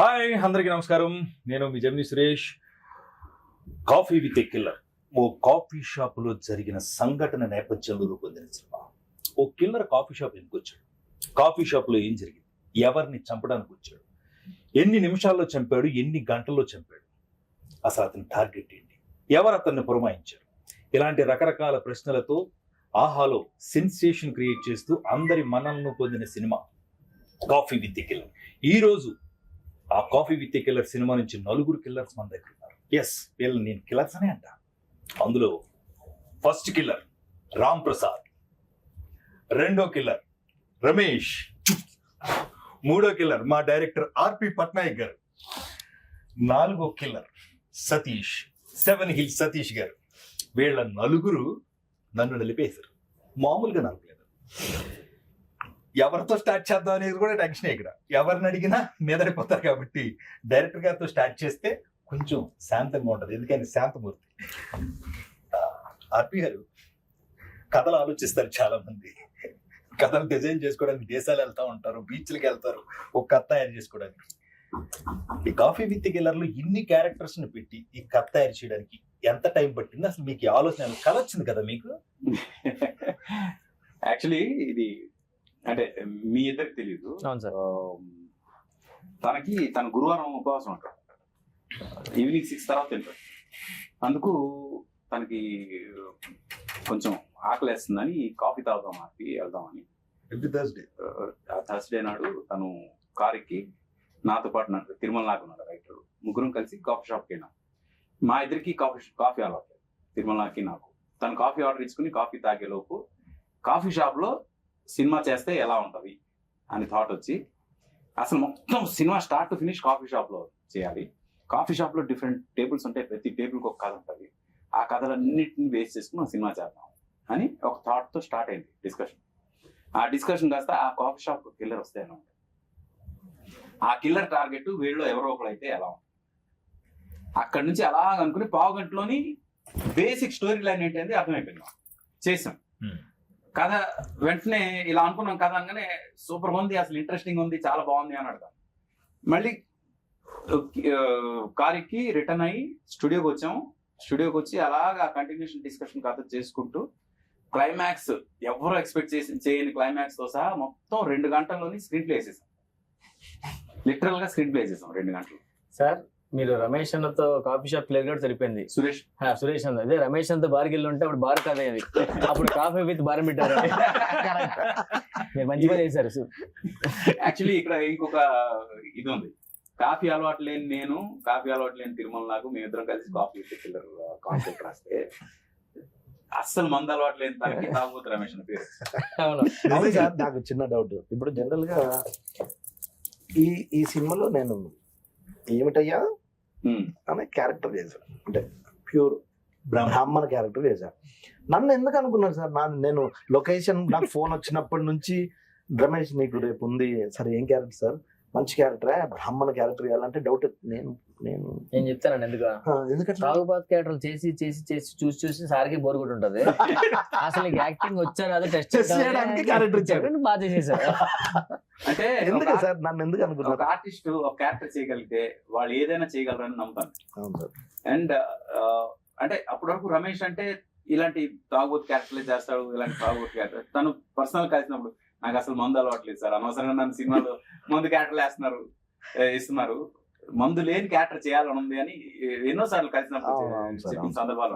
Hi అందరికీ నమస్కారం. నేను మీ Jamini Suresh. Coffee with a killer ఓ కాఫీ షాపులో జరిగిన సంఘటన నేపథ్యంలో రూపొందిన సినిమా. ఓ కిల్లర్ కాఫీ షాప్ ఎందుకు వచ్చాడు, కాఫీ షాప్లో ఏం జరిగింది, ఎవరిని చంపడానికి వచ్చాడు, ఎన్ని నిమిషాల్లో చంపాడు, ఎన్ని గంటల్లో చంపాడు, అసలు అతని టార్గెట్ ఏంటి, ఎవరు అతన్ని పురమాయించారు, ఇలాంటి రకరకాల ప్రశ్నలతో ఆహాలో సెన్సేషన్ క్రియేట్ చేస్తూ అందరి మన్ననలను పొందిన cinema coffee with a killer. ఈ రోజు ఆ coffee with a killer cinema నుంచి నలుగురు కిల్లర్స్ మన దగ్గర ఉన్నారు. ఎస్, వీళ్ళని నేను కిల్లర్స్ అనే అంట. అందులో ఫస్ట్ కిల్లర్ రామ్ ప్రసాద్, రెండో కిల్లర్ రమేష్, మూడో కిల్లర్ మా డైరెక్టర్ ఆర్పి పట్నాయక్ గారు, నాలుగో కిల్లర్ సతీష్, 7 హిల్స్ సతీష్ గారు. వీళ్ళ నలుగురు నన్ను నిలిపేశారు. మామూలుగా నలుగులేదు. ఎవరితో స్టార్ట్ చేద్దాం అనేది కూడా టెన్షన్. ఇక్కడ ఎవరిని అడిగినా మీదడిపోతారు కాబట్టి డైరెక్టర్ గారితో స్టార్ట్ చేస్తే కొంచెం శాంతంగా ఉంటుంది. ఎందుకని శాంతమూర్తి ఆర్పి గారు కథలు ఆలోచిస్తారు. చాలా మంది కథలు డిజైన్ చేసుకోవడానికి దేశాలు వెళ్తూ ఉంటారు, బీచ్లకి వెళ్తారు ఒక కథ తయారు చేసుకోవడానికి. ఈ కాఫీ విత్ కిల్లర్లో ఇన్ని క్యారెక్టర్స్ ని పెట్టి ఈ కథ తయారు చేయడానికి ఎంత టైం పట్టింది? అసలు మీకు ఈ ఆలోచన కళ వచ్చింది కదా మీకు? యాక్చువల్లీ ఇది అంటే మీ ఇద్దరికి తెలియదు. తన గురువారం ఉపవాసం ఉంటాడు, ఈవినింగ్ 6 తర్వాత తింటాడు. అందుకు తనకి కొంచెం ఆకలేస్తుందని కాఫీ తాగుదాం ఆపి వెళ్దామని థర్స్డే నాడు తను కారుకి నాతో పాటు తిరుమల నాకు ఉన్నాడు రైటర్, ముగ్గురం కలిసి కాఫీ షాప్కి వెళ్ళాం. మా ఇద్దరికి కాఫీ అలవాటు, తిరుమలకి నాకు. తను కాఫీ ఆర్డర్ ఇచ్చుకుని కాఫీ తాగేలోపు కాఫీ షాప్లో సినిమా చేస్తే ఎలా ఉంటుంది అని థాట్ వచ్చి, అసలు మొత్తం cinema start to finish coffee షాప్లో చేయాలి. కాఫీ షాప్లో డిఫరెంట్ టేబుల్స్ ఉంటాయి, ప్రతి టేబుల్కి ఒక కథ ఉంటుంది. ఆ కథలన్నింటినీ బేస్ చేసుకుని సినిమా చేద్దాం అని ఒక థాట్తో స్టార్ట్ అయింది డిస్కషన్. ఆ డిస్కషన్ కాస్త ఆ కాఫీ షాప్ కిల్లర్ వస్తే ఎలా ఉంటుంది, ఆ కిల్లర్ టార్గెట్ వీళ్ళు ఎవరో ఒకరు అయితే ఎలా ఉంటుంది. అక్కడి నుంచి అలా అనుకుని పావు గంటలోని బేసిక్ స్టోరీ లైన్ ఏంటంటే అర్థమైపోయింది. చేసాం కథ, వెంటనే ఇలా అనుకున్నాం కథ అనగానే సూపర్ ఉంది, అసలు ఇంట్రెస్టింగ్ ఉంది, చాలా బాగుంది అని అడతాం. మళ్ళీ కారుకి రిటర్న్ అయ్యి స్టూడియోకి వచ్చాము. స్టూడియోకి వచ్చి అలాగా కంటిన్యూషన్ డిస్కషన్ కథ చేసుకుంటూ క్లైమాక్స్ ఎవరు ఎక్స్పెక్ట్ చేయని క్లైమాక్స్ తో సహా మొత్తం 2 గంటల్లోని స్క్రీన్ ప్లే వేసేసాం. లిటరల్ గా స్క్రీన్ ప్లే వేసేసాం 2 గంటలు. సార్, మీరు రమేష్ అన్నతో కాఫీ షాప్ క్లియర్ కూడా సరిపోయింది. సురేష్ అన్న అదే రమేష్ అంతా బార్కి వెళ్ళి ఉంటే అప్పుడు బార్ కదే అది, అప్పుడు కాఫీ విత్ బార్ పెట్టారు. మీరు మంచిగా చేశారు. యాక్చువల్లీ ఇక్కడ ఇంకొక ఇది ఉంది. కాఫీ అలవాటు లేని నేను, కాఫీ అలవాటు లేని తిరుమల నాకు, మేమిద్దరం కలిసి కాఫీ విత్ కిల్లర్ కాన్సెప్ట్ రాస్తే అస్సలు మందు అలవాటు లేని తనకి తాగుబోతు రమేష్ అని పేరు. అవును సార్, నాకు చిన్న డౌట్. ఇప్పుడు జనరల్ గా ఈ సినిమాలో నేను ఏమిటయ్యా అనే క్యారెక్టర్ చేశాను, అంటే ప్యూర్ బ్రాహ్మణ క్యారెక్టర్ చేశాను. నన్ను ఎందుకు అనుకున్నారు సార్? నేను లొకేషన్ నాకు ఫోన్ వచ్చినప్పటి నుంచి రమేష్ నీకు రేపు ఉంది, సరే ఏం క్యారెక్టర్ సార్? మంచి క్యారెక్టరే, బ్రాహ్మణ క్యారెక్టర్ చేయాలంటే డౌట్. నేను చెప్తానండి ఎందుకంటే తాగుబాత్ క్యారెక్టర్ చేసి చూసి సార్కి బోర్ కూడా ఉంటది. అసలు నీకు యాక్టింగ్ వచ్చాను అదే టెస్ట్ చేయడానికి క్యారెక్టర్ ఇచ్చారు, బాగా చేసేసారు. అంటే ఎందుకు సార్ నన్ను ఎందుకు అనుకున్నారు? ఒక ఆర్టిస్ట్ ఒక క్యారెక్టర్ చేయగలిగితే వాళ్ళు ఏదైనా చేయగలరని నమ్ముతాను. అవును సార్. అండ్ అంటే అప్పటి వరకు రమేష్ అంటే ఇలాంటి తాగుబోతు క్యారెక్టర్లే చేస్తాడు, ఇలాంటి తాగుబోతు క్యారెక్టర్. తను పర్సనల్ కలిసినప్పుడు నాకు అసలు మందు అలవాట్లేదు సార్, అనవసరంగా నన్ను సినిమాలో మందు క్యారెక్టర్లు ఇస్తున్నారు, మందు లేని క్యారెక్టర్ చేయాలని ఉంది అని ఎన్నోసార్లు కలిసినప్పుడు చెప్పిన సందర్భాలు.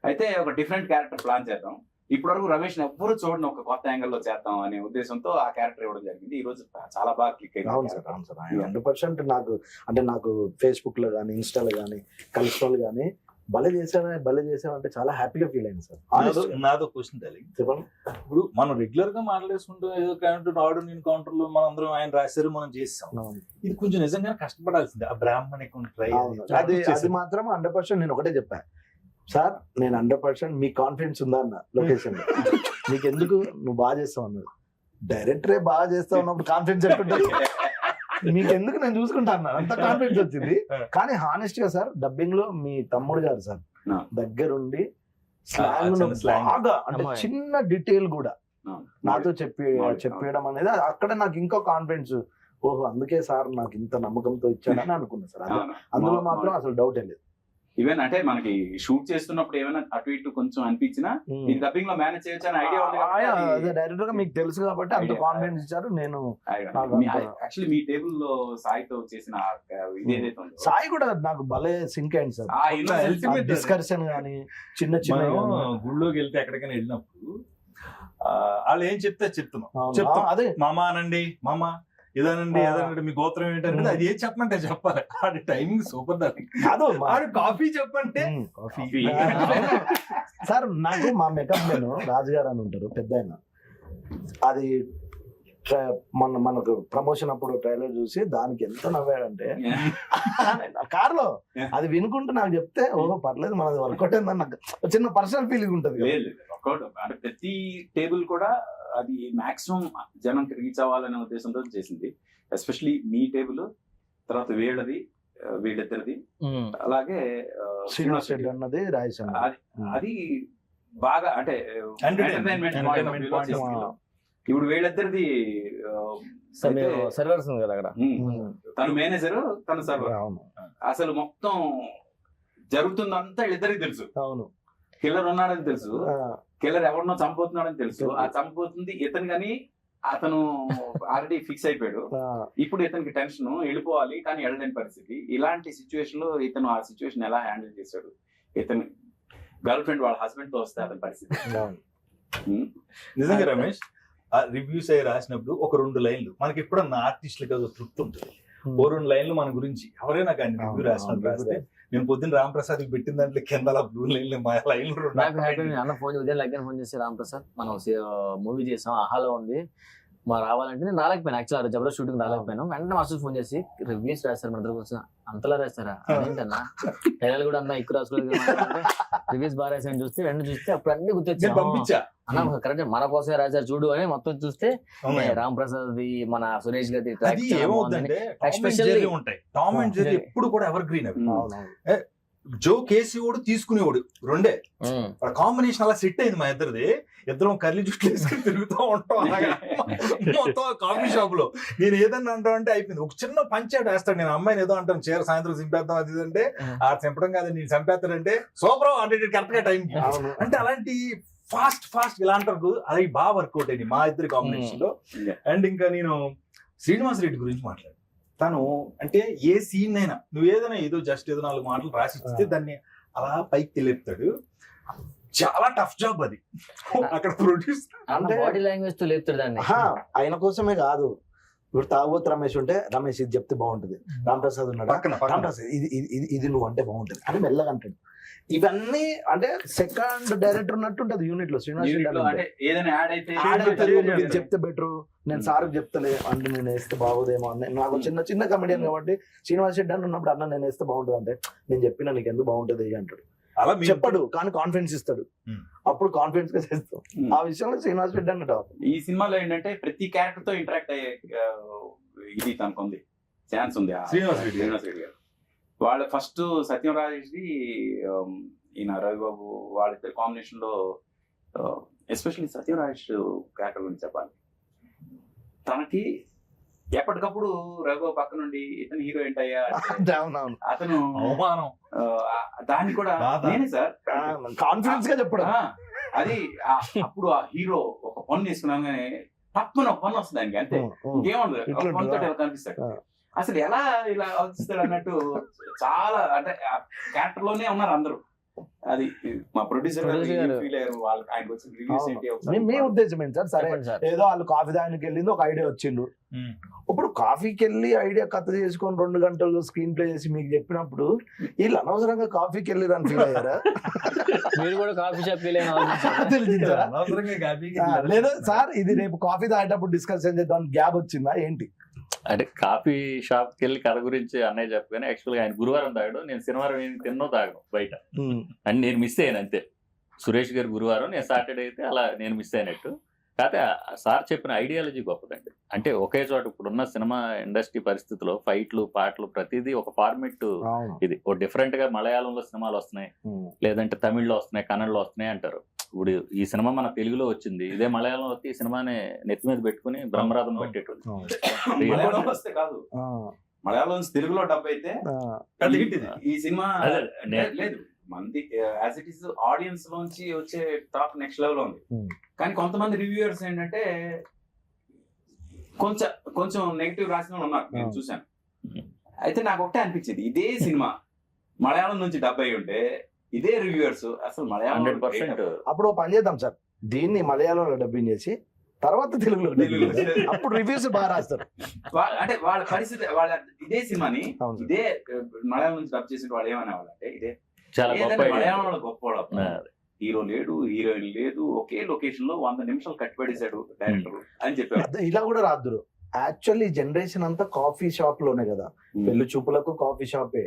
అయితే ఒక డిఫరెంట్ క్యారెక్టర్ ప్లాన్ చేద్దాం, ఇప్పటి వరకు రమేష్ ఎవ్వరు చూడని ఒక కొత్త యాంగిల్ లో చేద్దాం అనే ఉద్దేశంతో ఆ క్యారెక్టర్ ఇవ్వడం జరిగింది. ఈ రోజు చాలా బాగా క్లిక్ అయింది. అవును సార్, అవును సార్. 100% నాకు ఫేస్బుక్ లో కానీ ఇన్స్టాలో కానీ కలిసిన వాళ్ళు కానీ భలే చేసావంటే చాలా హ్యాపీగా ఫీల్ అయింది సార్. నాదో క్వశ్చన్ తెలియదు, చెప్పండి. ఇప్పుడు మనం రెగ్యులర్ గా మాట్లాడేసుకుంటాం, ఏదో కౌంటర్ ఆర్డర్ నేను కౌంటర్ లో మనం అందరం ఆయన రాశారు, మనం చేస్తాం. ఇది కొంచెం నిజంగా కష్టపడాల్సింది. ఆ బ్రాహ్మణికం ట్రై అది మాత్రం 100% నేను ఒకటే చెప్పాను సార్, నేను 100% మీ కాన్ఫిడెన్స్ ఉందా అన్న లొకేషన్ లో, నీకు ఎందుకు నువ్వు బాగా చేస్తావు అన్నాడు. డైరెక్టరే బాగా చేస్తావు అన్నప్పుడు కాన్ఫిడెన్స్ ఎట్టుంటుంది? మీకెందుకు నేను చూసుకుంటా అన్నా, అంత కాన్ఫిడెన్స్ వచ్చింది. కానీ హానెస్ట్ గా సార్, డబ్బింగ్ లో మీ తమ్ముడు గారు సార్ దగ్గరుండి బాగా, అంటే చిన్న డీటెయిల్ కూడా నాతో చెప్పేయడం అనేది అక్కడ నాకు ఇంకో కాన్ఫిడెన్స్ ఓహో అందుకే సార్ నాకు ఇంత నమ్మకంతో ఇచ్చాడని అనుకున్నా సార్. అందులో మాత్రం అసలు డౌట్ లేదు. ఈవెన్ అంటే మనకి షూట్ చేస్తున్నప్పుడు ఏమైనా అటు ఇటు కొంచెం అనిపించినా ఇది డబ్బింగ్ లో మేనేజ్ చేయొచ్చు అని ఐడియా ఉంది అదే డైరెక్టర్ గా మీకు తెలుసు కాబట్టి అంత కాన్ఫిడెన్స్ ఇచ్చారు. నేను యాక్చువల్లీ మీ టేబుల్ లో సాయితో చేసిన ఇదేదైతే ఉందో సాయి కూడా నాకు భలే సింక్ అయింది సార్. ultimate డిస్కషన్ గానీ చిన్న చిన్న గుళ్ళోకి వెళ్తే ఎక్కడికైనా వెళ్ళినప్పుడు వాళ్ళు ఏం చెప్తే చెప్తున్నాం అదే మామ అనండి, మామ ఇదనండి అదనండి, మీ గోత్రం ఏంటంటే అది ఏం చెప్పమంటే చెప్పాలి. ఆడి టైమింగ్ సూపర్ దానికి కాదు. ఆడు కాఫీ చెప్పంటే కాఫీ. సార్ నాకు మా మేకప్ మ్యాన్ రాజుగారు అని ఉంటారు పెద్ద ఆయన, అది మనకు ప్రమోషన్ అప్పుడు ట్రైలర్ చూసి దానికి ఎంత నవ్వాడంటే కారులో అది వినుకుంటూ నాకు చెప్తే ఓహో పర్లేదు మనది వర్కౌట్ అయిందని నాకు చిన్న పర్సనల్ ఫీలింగ్ ఉంటుంది. అంటే ప్రతి టేబుల్ కూడా అది మాక్సిమం జనంకి రీచ్ అవ్వాలనే ఉద్దేశంతో చేసింది. ఎస్పెషలీ మీ టేబుల్, తర్వాత వీళ్ళిద్దరిది, అలాగే శ్రీనివాస్ రెడ్డి అన్నది రాయసం, అది బాగా అంటే ఇప్పుడు వీళ్ళిద్దరిది సర్వర్స్ ఉంది కదా అక్కడ, తను మేనేజర్ తను సర్వర్. అసలు మొత్తం జరుగుతుందంతా వీళ్ళిద్దరికి తెలుసు. అవును, కిల్లర్ ఉన్నాడని తెలుసు, కిల్లర్ ఎవరినో చంపుతున్నాడని తెలుసు. ఆ చంపుతుంది ఇతను కానీ అతను ఆల్రెడీ ఫిక్స్ అయిపోయాడు. ఇప్పుడు ఇతనికి టెన్షన్, వెళ్ళిపోవాలి కానీ వెళ్ళలేని పరిస్థితి. ఇలాంటి సిచ్యువేషన్ లో ఇతను ఆ సిచ్యువేషన్ ఎలా హ్యాండిల్ చేశాడు, ఇతను గర్ల్ ఫ్రెండ్ వాళ్ళ హస్బెండ్ తో వస్తే అతని పరిస్థితి. నిజంగా రమేష్ రివ్యూస్ అయ్యి రాసినప్పుడు ఒక 2 లైన్లు మనకి ఎప్పుడన్నా ఆర్టిస్టులకు అది తృప్తి ఉంటుంది. ఓ 2 లైన్లు మన గురించి ఎవరైనా కానీ రివ్యూ రాసినప్పుడు రాస్తే, నేను పొద్దున్న రాంప్రసాద్ పెట్టిన దాంట్లో కింద బ్లూ లైన్లు మా లైన్లు అన్న ఫోన్ ఉదయం లగ్గిన ఫోన్ చేసి రాంప్రసాద్ మనం మూవీ చేసాం ఆహాలో ఉంది మా రావాలంటే నేను రాలేకపోయాను. యాక్చువల్ జబర్దస్త్ షూటింగ్ రాలేకపోయాను. వెంటనే మాస్టర్ ఫోన్ చేసి రివ్యూస్ రాస్తారు మన దగ్గర అంతలా రాస్తారా ఏంటన్నా టైలర్ కూడా అన్న ఎక్కువ రాసుకోలేదు రివ్యూస్ బాగా రాశారని చూస్తే వెంటనే చూస్తే అప్పుడు అన్ని గుర్తొచ్చాను. పంపించా అన్న కరెక్ట్ మన కోసమే రాశారు చూడు అని మొత్తం చూస్తే రామ్ ప్రసాద్ మన సురేష్ గారి టామ్ అండ్ జెర్రీ ఎప్పుడు కూడా ఎవర్ గ్రీన్ అవి. జో కేసీఓడు తీసుకునేవాడు రెండే కాంబినేషన్ అలా సెట్ అయింది మా ఇద్దరిది. ఇద్దరం కర్లీ జుట్లు వేసుకుని తిరుగుతూ ఉంటాం అలాగా మొత్తం కాఫీ షాప్ లో. నేను ఏదన్నా అంటాం అంటే అయిపోయింది. ఒక చిన్న పంచాయట్ వేస్తాడు, నేను అమ్మాయిని ఏదో అంటాను చీర సాయంత్రం చింపేద్దాం అది అంటే ఆ చంపడం కాదు నేను చంపేస్తాడంటే సూపర్ అంటే కరెక్ట్ గా టైంకి. అంటే అలాంటి ఫాస్ట్ ఇలా అంటారు, అది బాగా వర్కౌట్ అయింది మా ఇద్దరి కాంబినేషన్ లో. అండ్ ఇంకా నేను శ్రీనివాస్ రెడ్డి గురించి మాట్లాడు. తను అంటే ఏ సీన్ అయినా నువ్వు ఏదైనా ఏదో జస్ట్ ఏదో 4 మాటలు రాసి ఇస్తే దాన్ని అలా పైకి తెలియపుతాడు. చాలా టఫ్ జాబ్ అది. అక్కడ ప్రొడ్యూస్ అంటే బాడీ లాంగ్వేజ్ తో లేపుతాడు దాన్ని. ఆయన కోసమే కాదు, ఇప్పుడు తాగబోతు రమేష్ ఉంటే రమేష్ ఇది చెప్తే బాగుంటుంది, రాంప్రసాద్ ఉన్నాడు రాంప్రసాద్ ఇది నువ్వు అంటే బాగుంటుంది అని మెల్లగా అంటాడు. ఇవన్నీ అంటే సెకండ్ డైరెక్టర్ ఉన్నట్టు ఉంటది యూనిట్ లో. శ్రీనివాస్ చెప్తే బెటర్, నేను సార్ చెప్తలే అంటే నేను వేస్తే బాగోదేమో అని. నాకు చిన్న కమెడియన్ కాబట్టి శ్రీనివాస్ రెడ్డి అని ఉన్నప్పుడు అన్న నేను వేస్తే బాగుంటుంది అంటే నేను చెప్పినా నీకు ఎందుకు బాగుంటుంది అంటాడు. అలా చెప్పడు కానీ కాన్ఫిడెన్స్ ఇస్తాడు, అప్పుడు కాన్ఫిడెన్స్ గా చేస్తాం. ఆ విషయంలో శ్రీనివాస్ రెడ్డి అన్నట్టు. ఈ సినిమాలో ఏంటంటే ప్రతి క్యారెక్టర్ తో ఇంటరాక్ట్ అయ్యే ఇది తనకుంది, ఛాన్స్ ఉంది. శ్రీనివాస్ రెడ్డి గారు వాళ్ళ ఫస్ట్ సత్యం రాజేష్ది ఈయన రవిబాబు వాళ్ళిద్దరు కాంబినేషన్ లో, ఎస్పెషల్లీ సత్యం రాజేష్ క్యారెక్టర్ గురించి చెప్పాలి. తనకి ఎప్పటికప్పుడు రవిబాబు పక్క నుండి ఇతను హీరో ఏంటయ్యా అతను దాన్ని కూడా నేనే సార్ కాన్ఫిడెన్స్ గా చెప్పడం. అది అప్పుడు ఆ హీరో ఒక పన్ను తీసుకున్నాగానే తప్పున ఒక పన్ను వస్తుంది దానికి, అంతే ఇంకేముండదు పన్నుతో కనిపిస్తాడు. అసలు ఎలా ఇలా ఆలోచిస్తాడు అన్నట్టు చాలా అంటే క్యారెక్టర్ లోనే ఉన్నారు అందరూ. అది మా ప్రొడ్యూసర్ ఫీల్ అయ్యారు. వాళ్ళకి ఆయనకు వచ్చిన రివ్యూస్ ఏంటి? మీ ఉద్దేశం ఏంటి సార్? సరే ఏదో వాళ్ళు కాఫీ దానికి వెళ్ళింది, ఒక ఐడియా వచ్చిండు. ఇప్పుడు కాఫీకి వెళ్ళి ఐడియా కథ చేసుకొని 2 గంటలు స్క్రీన్ ప్లే చేసి మీకు చెప్పినప్పుడు వీళ్ళు అనవసరంగా కాఫీకి వెళ్ళి అని ఫీల్ అయ్యారా? మీరు కూడా కాఫీ షాప్ లేదు సార్, ఇది రేపు కాఫీ తాగేటప్పుడు డిస్కషన్ చేద్దాం గ్యాప్ వచ్చిందా ఏంటి? అంటే కాఫీ షాప్ కి వెళ్ళి కథ గురించి అన్నయ్య చెప్పగానే యాక్చువల్ గా ఆయన గురువారం తాగాడు, నేను శనివారం ఏమి తిన్నో తాగను బయట అని నేను మిస్ అయ్యాను అంతే. సురేష్ గారు గురువారం, నేను సాటర్డే అయితే అలా నేను మిస్ అయినట్టు. కాకపోతే సార్ చెప్పిన ఐడియాలజీ గొప్పదండి. అంటే ఒకే చోట ఇప్పుడున్న సినిమా ఇండస్ట్రీ పరిస్థితిలో ఫైట్లు పాటలు ప్రతిదీ ఒక ఫార్మెట్. ఇది ఓ డిఫరెంట్ గా మలయాళంలో సినిమాలు వస్తున్నాయి, లేదంటే తమిళ్లో వస్తున్నాయి, కన్నడలో వస్తున్నాయి అంటారు. ఇప్పుడు ఈ సినిమా మన తెలుగులో వచ్చింది, ఇదే మలయాళంలో వస్తే ఈ సినిమాని నెత్తి మీద పెట్టుకుని బ్రహ్మరథం పట్టేటోళ్ళు. మలయాళం వస్తే కాదు, మలయాళం నుంచి తెలుగులో డబ్ అయితే ఈ సినిమా అదే, లేదు మంది యాజ్ ఇట్ ఈస్ ఆడియన్స్ లోంచి వచ్చే టాక్ నెక్స్ట్ లెవెల్ ఉంది. కానీ కొంతమంది రివ్యూయర్స్ ఏంటంటే కొంచెం నెగిటివ్ రాసిన వాళ్ళు ఉన్నారు, నేను చూశాను. అయితే నాకు ఒకటే అనిపించింది, ఇదే సినిమా మలయాళం నుంచి డబ్ అయి ఉంటే ఇదే రివ్యూయర్స్ అసలు మలయాళం 100% అప్పుడు ఓ పని చేద్దాం సార్, దీన్ని మలయాళంలో డబ్బింగ్ చేసి తర్వాత తెలుగులో dubbing చేద్దాం. అప్పుడు రివ్యూస్ బాగా రాస్తారు. అంటే వాళ్ళ పరిస్థితి, వాళ్ళ ఇదే సినిమాని అవును సార్. ఇదే మలయాళం నుంచి డబ్ చేసిన వాళ్ళు ఏమనేవాళ్ళు అంటే ఇదే చాలా గొప్ప ఏదైనా idea. మలయాళంలో గొప్పవాడు, ఆ, హీరో లేడు, హీరోయిన్ లేదు, ఒకే లొకేషన్ లో 100 నిమిషాలు కట్టిపడేశాడు డైరెక్టర్ అని చెప్పారు. ఇలా కూడా రాదురు. యాక్చువల్లీ జనరేషన్ అంతా కాఫీ షాప్ లోనే కదా, పెళ్లి చూపులకు కాఫీ షాపే,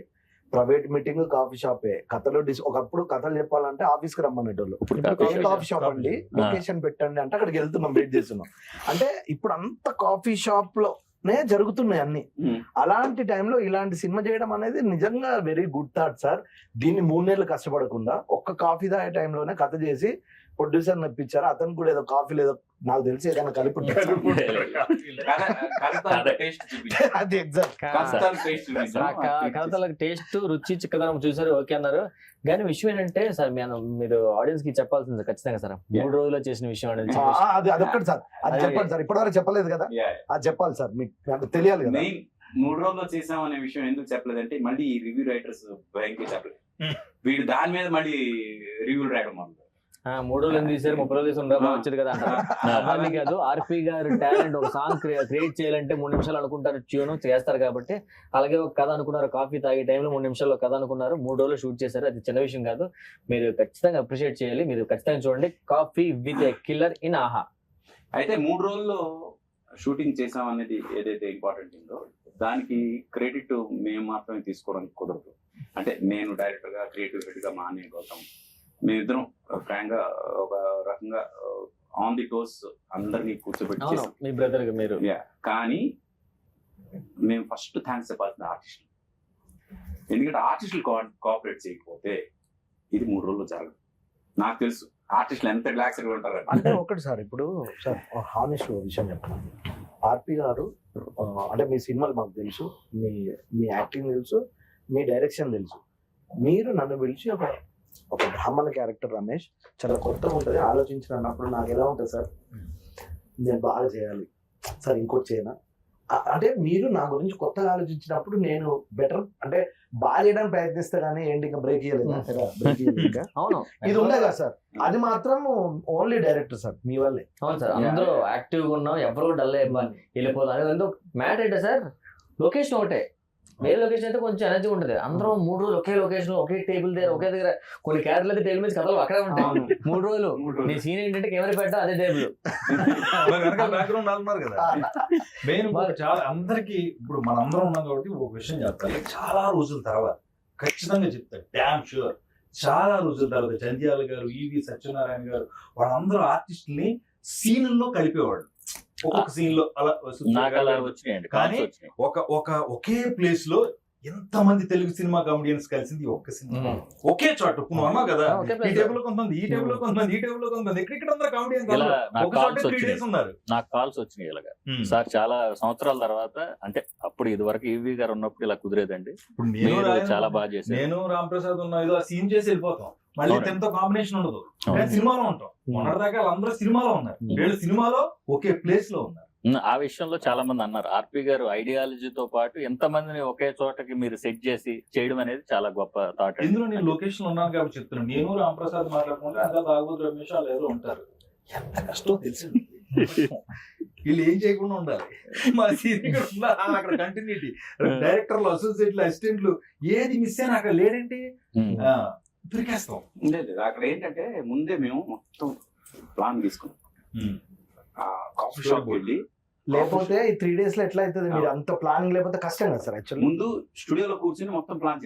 ప్రైవేట్ మీటింగ్ కాఫీ షాపే, కథలు ఒకప్పుడు కథలు చెప్పాలంటే ఆఫీస్ కి రమ్మనేటోళ్ళు. ఇప్పుడు ఏ కాఫీ షాప్ అండి, లొకేషన్ పెట్టండి అంటే అక్కడికి వెళ్తున్నాం, వెయిట్ చేస్తున్నాం. అంటే ఇప్పుడు అంత కాఫీ షాప్ లోనే జరుగుతున్నాయి అన్ని. అలాంటి టైంలో ఇలాంటి సినిమా చేయడం అనేది నిజంగా వెరీ గుడ్ థాట్ సార్. దీన్ని 3 నెలలు కష్టపడకుండా ఒక్క కాఫీ తాగే టైంలోనే కథ చేసి ప్రొడ్యూసర్ నప్పించారు. అతను కూడా ఏదో కాఫీ లేదో నాకు తెలిసి ఏదైనా కలిపి అది ఎగ్జాక్ట్. కథలకు టేస్ట్, రుచి, చిక్కదనం చూసారు, ఓకే అన్నారు. కానీ విషయం ఏంటంటే సార్, మీరు ఆడియన్స్ కి చెప్పాల్సింది ఖచ్చితంగా సార్, 3 రోజుల్లో చేసిన విషయం అనేది అది అదొక్కటి సార్, అది చెప్పండి సార్. ఇప్పటివరకు చెప్పలేదు కదా, అది చెప్పాలి సార్, మీకు తెలియాలి కదా. మెయిన్ 3 రోజుల్లో చేసాం అనే విషయం ఎందుకు చెప్పలేదంటే మళ్ళీ ఈ రివ్యూ రైటర్స్ భయంకర చెప్పలేదు. వీడు దాని మీద మళ్ళీ రివ్యూలు రాయడం మొదలు. 3 రోజులు ఎందుకు తీసారు, 30 రోజులు తీసారు వచ్చేది కదా అంటారు. కాదు, ఆర్పి గారు టాలెంట్, ఒక సాంగ్ క్రియేట్ చేయాలంటే 3 నిమిషాలు అనుకుంటారు, ట్యూన్ చేస్తారు కాబట్టి. అలాగే ఒక కథ అనుకున్నారు, కాఫీ తాగే టైంలో 3 నిమిషాల్లో కథ అనుకున్నారు, 3 రోజులు షూట్ చేశారు. అది చిన్న విషయం కాదు, మీరు ఖచ్చితంగా అప్రిషియేట్ చేయాలి. మీరు ఖచ్చితంగా చూడండి coffee with a killer in ఆహా. అయితే 3 రోజుల్లో షూటింగ్ చేసాం అనేది ఏదైతే ఇంపార్టెంట్ ఉందో దానికి క్రెడిట్ మేము మాత్రమే తీసుకోవడానికి కుదరదు. అంటే నేను డైరెక్టర్ గా, క్రియేటివ్ హెడ్ గా మా అన్నయ్య గౌతమ్, మేమిద్దరం ఫ్రాంక్ గా ఒక రకంగా ఆన్ ది టోస్ అందరినీ కూర్చోబెట్టి చేసాం. మీ బ్రదర్ మీరు. కానీ మేము ఫస్ట్ థ్యాంక్స్ చెప్పాల్సింది ఆర్టిస్టులు. ఎందుకంటే ఆర్టిస్టులు కోఆపరేట్ చేయకపోతే ఇది 3 రోజుల్లో జరగదు. నాకు తెలుసు ఆర్టిస్టులు ఎంత రిలాక్స్డ్ గా ఉంటారు అంటే ఒకటి సార్, ఇప్పుడు సార్ హానెస్ట్ విషయం చెప్పండి, ఆర్పి గారు అంటే మీ సినిమాలు మాకు తెలుసు, మీ యాక్టింగ్ తెలుసు, మీ డైరెక్షన్ తెలుసు. మీరు నన్ను పిలిచి ఒక బ్రాహ్మణ క్యారెక్టర్ రమేష్ చాలా కొత్తగా ఉంటుంది ఆలోచించిన అన్నప్పుడు నాకు ఎలా ఉంటుంది సార్, నేను బాగా చేయాలి సార్, ఇంకోటి చేయనా అంటే మీరు నా గురించి కొత్తగా ఆలోచించినప్పుడు నేను బెటర్ అంటే బాగా చేయడానికి ప్రయత్నిస్తా కానీ ఏంటి ఇంకా బ్రేక్ ఇయ్యలేదు. ఇది ఉండే కదా సార్, అది మాత్రం ఓన్లీ డైరెక్టర్ సార్ మీ వల్లే. అవును సార్, అందరూ యాక్టివ్ గా ఉన్నాం, ఎవరు డల్ వెళ్ళిపోతాం. ఎందుకు మ్యాటర్ ఏంటో సార్, లొకేషన్ ఒకటే, వేరే లొకేషన్ అయితే కొంచెం ఎనర్జీ ఉంటుంది. అందరం 3 రోజులు ఒకే లొకేషన్, ఒకే టేబుల్ దగ్గర, ఒకే దగ్గర. కొన్ని క్యారెక్టర్లు అయితే టేబుల్ మీద కథలు అక్కడే ఉంటాయి 3 రోజులు. నీ సీన్ ఏంటంటే కెమెరా పెట్టా అదే టేబుల్, బ్యాక్గ్రౌండ్ ఉన్నారు కదా. మెయిన్ చాలా అందరికి ఇప్పుడు మనందరం ఉన్నాం కాబట్టి ఒక విషయం చెప్తాను, చాలా రోజుల తర్వాత ఖచ్చితంగా చెప్తారు, డ్యామ్ షూర్. చాలా రోజుల తర్వాత జంధ్యాల గారు, ఈవి సత్యనారాయణ గారు, వాళ్ళందరూ ఆర్టిస్టుల్ని సీన్లో కలిపేవాళ్ళు. ఒక్కొక్క సీన్ లో అలా వచ్చినాయండి. కానీ ఒకే ప్లేస్ లో ఎంత మంది తెలుగు సినిమా కామెడియన్స్ కలిసింది ఒక్క సినిమా, ఒకే చోట. నువ్వు అన్నావు కదా, ఈ టేబుల్ లో కొంతమంది, ఈ టేబుల్ లో కొంతమంది, ఈ టేబుల్ లో కొంతమంది, ఎక్కడెక్కడ అందరూ కామెడియన్స్ ఉన్నారు. నాకు కాల్స్ వచ్చినాయి ఇలాగా సార్, చాలా సంవత్సరాల తర్వాత. అంటే అప్పుడు ఇది వరకు ఈవి గారు ఉన్నప్పుడు ఇలా కుదిరేదండి. చాలా బాగా చేశారు. నేను రాంప్రసాద్ ఉన్నా, ఏదో సీన్ చేసి వెళ్ళిపోతాం, మళ్ళీ తనతో కాంబినేషన్ ఉండదు. సినిమాలో ఉంటాం, మొన్నటిదాకా వాళ్ళందరూ సినిమాలో ఉన్నారు, వీళ్ళు సినిమాలో ఒకే ప్లేస్ లో ఉన్నారు. ఆ విషయంలో చాలా మంది అన్నారు, ఆర్పి గారు ఐడియాలజీతో పాటు ఎంత మందిని ఒకే చోటకి మీరు సెట్ చేసి చేయడం అనేది చాలా గొప్ప థాట్. ఇందులో నేను లొకేషన్ ఉన్నాను కాబట్టి చెప్తున్నాను. నేను రాంప్రసాద్ మాట్లాడుకుంటే అంతా బాగోదు రమేష్ వాళ్ళు ఏదో ఉంటారు, ఎంత కష్టం తెలుసు. వీళ్ళు ఏం చేయకుండా ఉండాలి, మా సీనియర్ ఉండాలి, అక్కడ కంటిన్యూటీ, డైరెక్టర్లు, అసోసియేట్లు, అసిస్టెంట్లు, ఏది మిస్ అయినా అక్కడ లేడంటే దొరికేస్తాం. అక్కడ ఏంటంటే ముందే మేము మొత్తం ప్లాన్ తీసుకున్నాం. కాఫీ షాప్ వెళ్ళి, లేకపోతే ఈ 3 days లో ఎట్లా అవుతుంది, మీరు అంత ప్లానింగ్ లేకపోతే కష్టం కదా సార్. యాక్చువల్లీ ముందు స్టూడియోలో కూర్చొని మొత్తం ప్లాన్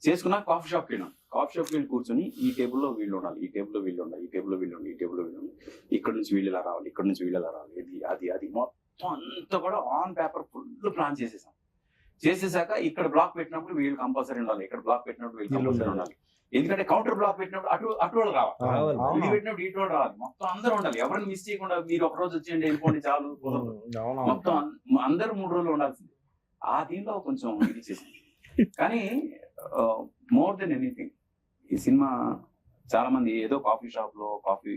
చేసుకున్నా కాఫీ షాప్ వెళ్ళాం. కాఫీ షాప్ వెళ్ళి కూర్చొని ఈ టేబుల్లో వీళ్ళు ఉండాలి, ఈ టేబుల్లో వీళ్ళు ఉండాలి, ఈ టేబుల్లో వీళ్ళు ఉండాలి, ఈ టేబుల్లో వీళ్ళు ఉండాలి, ఇక్కడ నుంచి వీళ్ళు ఇలా రావాలి, ఇక్కడ నుంచి వీళ్ళు ఇలా రావాలి, ఇది అది మొత్తం అంతా కూడా ఆన్ పేపర్ ఫుల్ ప్లాన్ చేసేసాక ఇక్కడ బ్లాక్ పెట్టినప్పుడు వీళ్ళు కంపల్సరీ ఉండాలి, ఇక్కడ బ్లాక్ పెట్టినప్పుడు వీళ్ళు కంపల్సరీ ఉండాలి, ఎందుకంటే కౌంటర్ బ్లాక్ పెట్టినప్పుడు అటు వాళ్ళు రావాలి, రావాలి. ఇది పెట్టినప్పుడు ఇటు వాళ్ళు రావాలి, మొత్తం అందరూ ఉండాలి. ఎవరిని మిస్ చేయకుండా మీరు ఒక రోజు వచ్చేయండి వెళ్ళిపోండి చాలు కుదరదు. మొత్తం అందరూ 3 రోజులు ఉండాల్సింది. ఆ దీనిలో కొంచెం ఇది చేసింది. కానీ మోర్ దెన్ ఎనీథింగ్ ఈ సినిమా చాలా మంది ఏదో కాఫీ షాప్ లో కాఫీ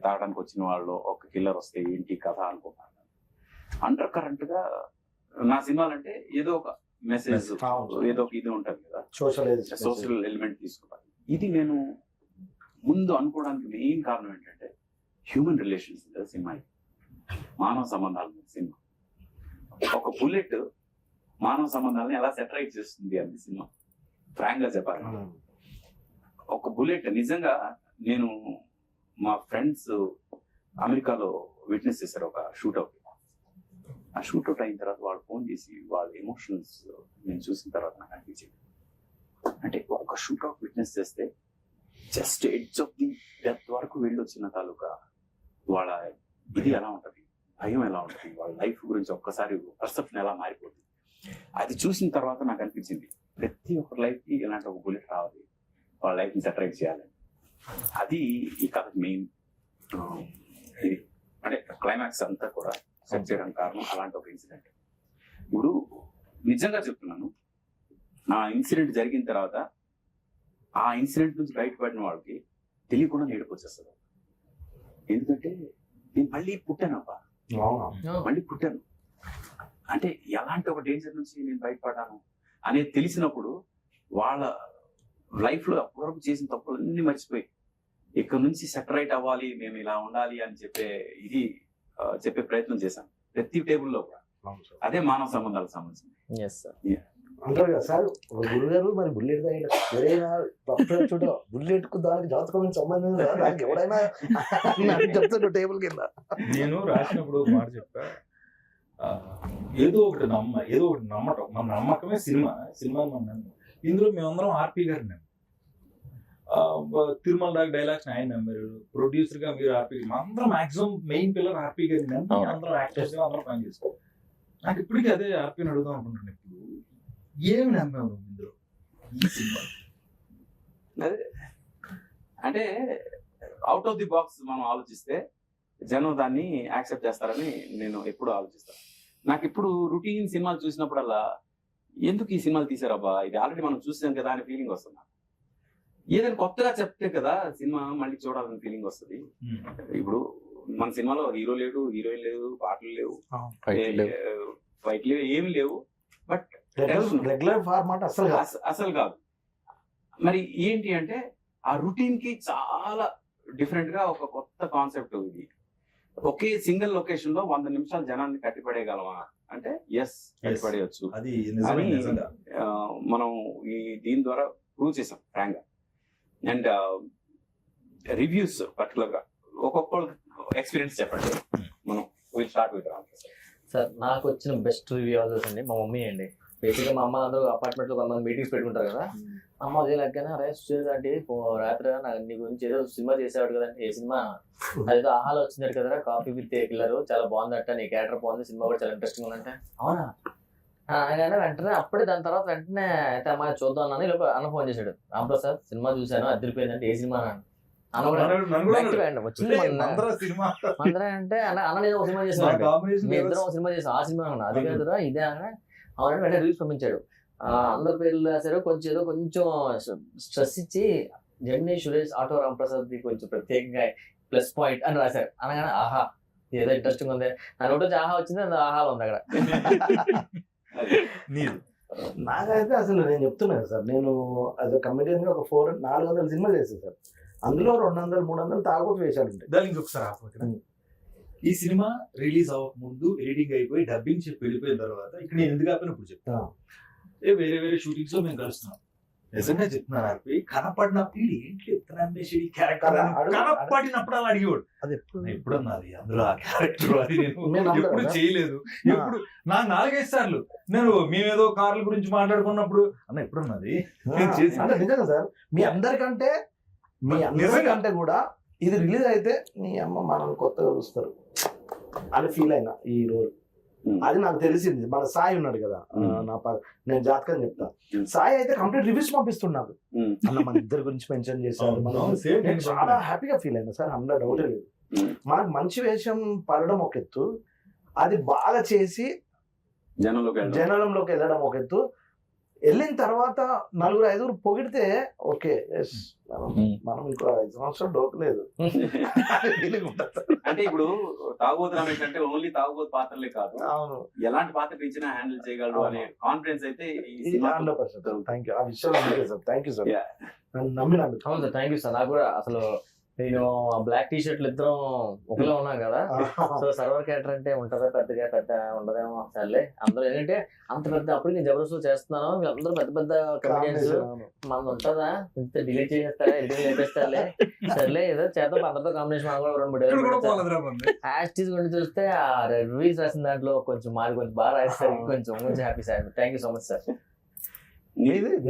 తాగడానికి వచ్చిన వాళ్ళు ఒక కిల్లర్ వస్తే ఏంటి కథ అనుకుంటున్నారు. అండర్ కరెంట్ గా నా సినిమాలంటే ఏదో ఒక మెసేజ్, ఏదో ఒక ఇది ఉంటుంది కదా, సోషల్ ఎలిమెంట్ తీసుకుంటాను. ఇది నేను ముందు అనుకోవడానికి మెయిన్ కారణం ఏంటంటే హ్యూమన్ రిలేషన్స్ సినిమా, మానవ సంబంధాల సినిమా. ఒక బుల్లెట్ మానవ సంబంధాలను ఎలా సెటరైట్ చేస్తుంది అని సినిమా. ఫ్రాంక్ గా చెప్పాలి, ఒక బుల్లెట్ నిజంగా నేను మా ఫ్రెండ్స్ అమెరికాలో విట్నెస్ చేశారు ఒక షూట్అవుట్. ఆ షూట్అవుట్ అయిన తర్వాత వాళ్ళు ఫోన్ చేసి వాళ్ళ ఎమోషన్స్ నేను చూసిన తర్వాత నాకు అనిపించింది, అంటే ఒక షూట్అవుట్ విట్నెస్ చేస్తే just edge of the death వరకు వెళ్ళొచ్చిన తాలూకా వాళ్ళ ఇది ఎలా ఉంటది, భయం ఎలా ఉంటది, వాళ్ళ లైఫ్ గురించి ఒక్కసారి పర్సెప్షన్ ఎలా మారిపోతుంది. అది చూసిన తర్వాత నాకు అనిపించింది ప్రతి ఒక్కరి లైఫ్ కి ఇలాంటి ఒక బుల్లెట్ రావాలి, వాళ్ళ లైఫ్ ని సెటరైట్ చేయాలి. అది ఈ కథకి మెయిన్ ఇది, అంటే క్లైమాక్స్ అంతా కూడా సెట్ చేయడానికి కారణం అలాంటి ఒక ఇన్సిడెంట్. ఇప్పుడు నిజంగా చెప్తున్నాను, నా ఇన్సిడెంట్ జరిగిన తర్వాత ఆ ఇన్సిడెంట్ నుంచి బయటపడిన వాళ్ళకి తెలియకుండా ఏడుపు వచ్చేస్తుంది. ఎందుకంటే నేను మళ్ళీ పుట్టానబ్బా, మళ్ళీ పుట్టాను అంటే ఎలాంటి ఒక డేంజర్ నుంచి నేను బయటపడ్డాను అనేది తెలిసినప్పుడు వాళ్ళ లైఫ్ లో అప్పటివరకు చేసిన తప్పులన్నీ మర్చిపోయి ఇక్కడ నుంచి సెటరైట్ అవ్వాలి, మేము ఇలా ఉండాలి అని చెప్పే ప్రయత్నం చేశాను ప్రతి టేబుల్లో కూడా. అదే మానవ సంబంధాలకు సంబంధించింది. అంటారు కదా సార్, గురుగారు మరి బుల్లెట్ ఎవరైనా చూడ బుల్లెట్ కు దానికి జాతకం సంబంధం లేదా, దానికి ఎవరైనా చెప్తాడు టేబుల్ కింద. నేను రాసినప్పుడు ఒక మాట చెప్పా, ఏదో ఒకటి నమ్మటం, మన నమ్మకమే సినిమా నమ్మాను. ఇందులో మేమందరం ఆర్పి గారిని నమ్మాం. తిరుమల దాకా డైలాగ్స్ ఆయన నమ్మారు, ప్రొడ్యూసర్ గా మీరు ఆర్పి, అందరం మాక్సిమం మెయిన్ పిల్లర్ ఆర్పి గారిని నమ్మి అందరం యాక్టర్స్ గా అందరం పని చేసుకో. నాకు ఇప్పటికీ అదే ఆర్పిని అడుగుదాం అనుకుంటున్నాను, ఇప్పుడు ఏమి నమ్మావు ఇందులో ఈ సినిమా? అంటే అవుట్ ఆఫ్ ది బాక్స్ మనం ఆలోచిస్తే జనం దాన్ని యాక్సెప్ట్ చేస్తారని నేను ఎప్పుడు ఆలోచిస్తాను. నాకు ఇప్పుడు రొటీన్ సినిమాలు చూసినప్పుడల్లా ఎందుకు ఈ సినిమాలు తీసారబ్బా, ఇది ఆల్రెడీ మనం చూసాం కదా అని ఫీలింగ్ వస్తుంది. ఏదైనా కొత్తగా చెప్తే కదా సినిమా మళ్ళీ చూడాలని ఫీలింగ్ వస్తుంది. ఇప్పుడు మన సినిమాలో హీరో లేడు, హీరోయిన్ లేదు, పాటలు లేవు, ఫైట్ లేవు, ఏమి లేవు. బట్ రెగ్యులర్ ఫార్మాట్ అసలు కాదు. మరి ఏంటి అంటే ఆ రొటీన్ కి చాలా డిఫరెంట్ గా ఒక కొత్త కాన్సెప్ట్. ఇది ఒకే సింగిల్ లొకేషన్ లో 100 నిమిషాలు జనాన్ని కట్టిపడేయగలమా అంటే ఎస్, కట్టిపడేయచ్చు. అది మనం ఈ దీని ద్వారా ప్రూవ్ చేసాం ఫ్రాంక్ గా. అండ్ రివ్యూస్ పర్టికులర్ గా ఒక్కొక్కరు ఎక్స్పీరియన్స్ చెప్పండి. మనం విల్ స్టార్ట్ విత్ సార్. నాకు వచ్చిన బెస్ట్ రివ్యూ అండి మా మమ్మీ అండి. బేసిక్గా మా అమ్మ అందరూ అపార్ట్మెంట్ లో కొంతమంది మీటింగ్స్ పెట్టుకుంటారు కదా, అమ్మ అదే లెక్కనే అరే సురేష్ అంటే రాత్రి నీ గురించి ఏదో సినిమా చేసేవాడు కదండి, ఏ సినిమా అదేదో ఆహాలో వచ్చింది కదరా కాఫీ విత్ కిల్లర్, చాలా బాగుందట, నీ క్యారెక్టర్ బాగుంది, సినిమా కూడా చాలా ఇంట్రెస్టింగ్ ఉందంటే అవునా ఆయన వెంటనే అప్పుడే దాని తర్వాత వెంటనే అయితే అమ్మాయి చూద్దాం అన్నాను. ఇలా అన్న ఫోన్ చేశాడు, రాంప్రసాద్ సినిమా చూశాను అదిరిపోయిందంటే ఏ సినిమా వచ్చింది అంటే అన్న నేను ఒక సినిమా చేసాను, మీ ఇద్దరం ఒక సినిమా చేసాం, ఆ సినిమా అన్న అది కాదురా ఇదే అన్న అవునంటే వెంటనే రివ్యూస్ పంపించాడు. అందరి పేర్లు రాశారు, కొంచెం స్ట్రెస్ ఇచ్చి జెమినీ సురేష్ ఆటో రాంప్రసాద్ కొంచెం ప్రత్యేకంగా ప్లస్ పాయింట్ అని రాశారు. అనగానే ఆహా ఏదో ఇంట్రెస్టింగ్ ఉంది, నా నోటి నుంచి ఆహా వచ్చింది, ఆహాలో ఉంది అక్కడ. నాకైతే అసలు నేను చెప్తున్నాను సార్, నేను అది కమిడియన్ గా ఒక 400 సినిమాలు చేస్తాను సార్, అందులో 200, 300 తాగుతూ వేషాలు ఉంటాయి. దానికి ఇంకొకసారి ఈ సినిమా రిలీజ్ అవ్వక ముందు ఎడిటింగ్ అయిపోయి డబ్బింగ్ చెప్పి వెళ్ళిపోయిన తర్వాత ఇక్కడ నేను ఎందుకు ఆపిన ఇప్పుడు చెప్తా, వేరే షూటింగ్స్ లో మేము కలుస్తున్నాం. నిజంగా చెప్తున్నారు ఆర్పి, కనపడినప్పుడు ఏంటి క్యారెక్టర్ కనపడినప్పుడు అలా అడిగేవాడు, అది ఎప్పుడన్నది అందులో ఆ క్యారెక్టర్, అది నేను ఎప్పుడు చేయలేదు. ఎప్పుడు నా 4-5 సార్లు నేను మేమేదో కార్ల గురించి మాట్లాడుకున్నప్పుడు అన్న ఎప్పుడున్నది నిజంగా సార్, మీ అందరికంటే కూడా ఇది రిలీజ్ అయితే నీ అమ్మ మనం కొత్తగా చూస్తారు అని ఫీల్ అయినా ఈ రోజు అది నాకు తెలిసింది. మన సాయి ఉన్నాడు కదా, నేను జాతకం చెప్తా. సాయి అయితే కంప్లీట్ రివ్యూస్ పంపిస్తున్నాడు. అన్న మన ఇద్దరి గురించి మెన్షన్ చేశారు. నేను చాలా హ్యాపీగా ఫీల్ అయినా సార్, 100 డౌట్ లేదు. మనకు మంచి వేషం పడడం ఒక ఎత్తు, అది బాగా చేసి జనంలోకి వెళ్ళడం ఒక ఎత్తు. వెళ్ళిన తర్వాత 4-5 పొగిడితే ఓకే, మనం ఇంకో 5 సంవత్సరాలు డోకలేదు. అంటే ఇప్పుడు తాగుబోతు రమేష్ అంటే ఓన్లీ తాగుబోతు పాత్రలే కాదు, అవును, ఎలాంటి పాత్ర ఇచ్చినా హ్యాండిల్ చేయగలడు అనే కాన్ఫిడెన్స్ అయితే 100%. థ్యాంక్ యూ, ఆ విషయంలో థ్యాంక్ యూ సార్, నమ్మినందుకు. అవును సార్, థ్యాంక్ యూ సార్. నాకు కూడా అసలు నేను బ్లాక్ టీ షర్ట్లు ఇద్దరం ఒకలా ఉన్నాం కదా, సో సర్వర్ క్యారెక్టర్ అంటే ఉంటుందా పెద్ద ఉండదేమో సర్లే. అందరూ ఏంటంటే అంత పెద్ద, అప్పుడు నేను జబర్దస్త్ చేస్తున్నాను, వీళ్ళందరూ పెద్ద పెద్ద కమెడియన్స్, మనది ఉంటుందా ఇంత డిలీట్ చేసేస్తారా, ఎడిటింగ్ చేసేస్తారులే, సర్లే ఏదో చేద్దాం అందరితో కాంబినేషన్. 2-3 యాస్టీస్ గురించి చూస్తే ఆ రివ్యూస్ రాసిన దాంట్లో కొంచెం మాది కొంచెం బాగా రాస్తారు, కొంచెం happy sir. Thank you so much sir.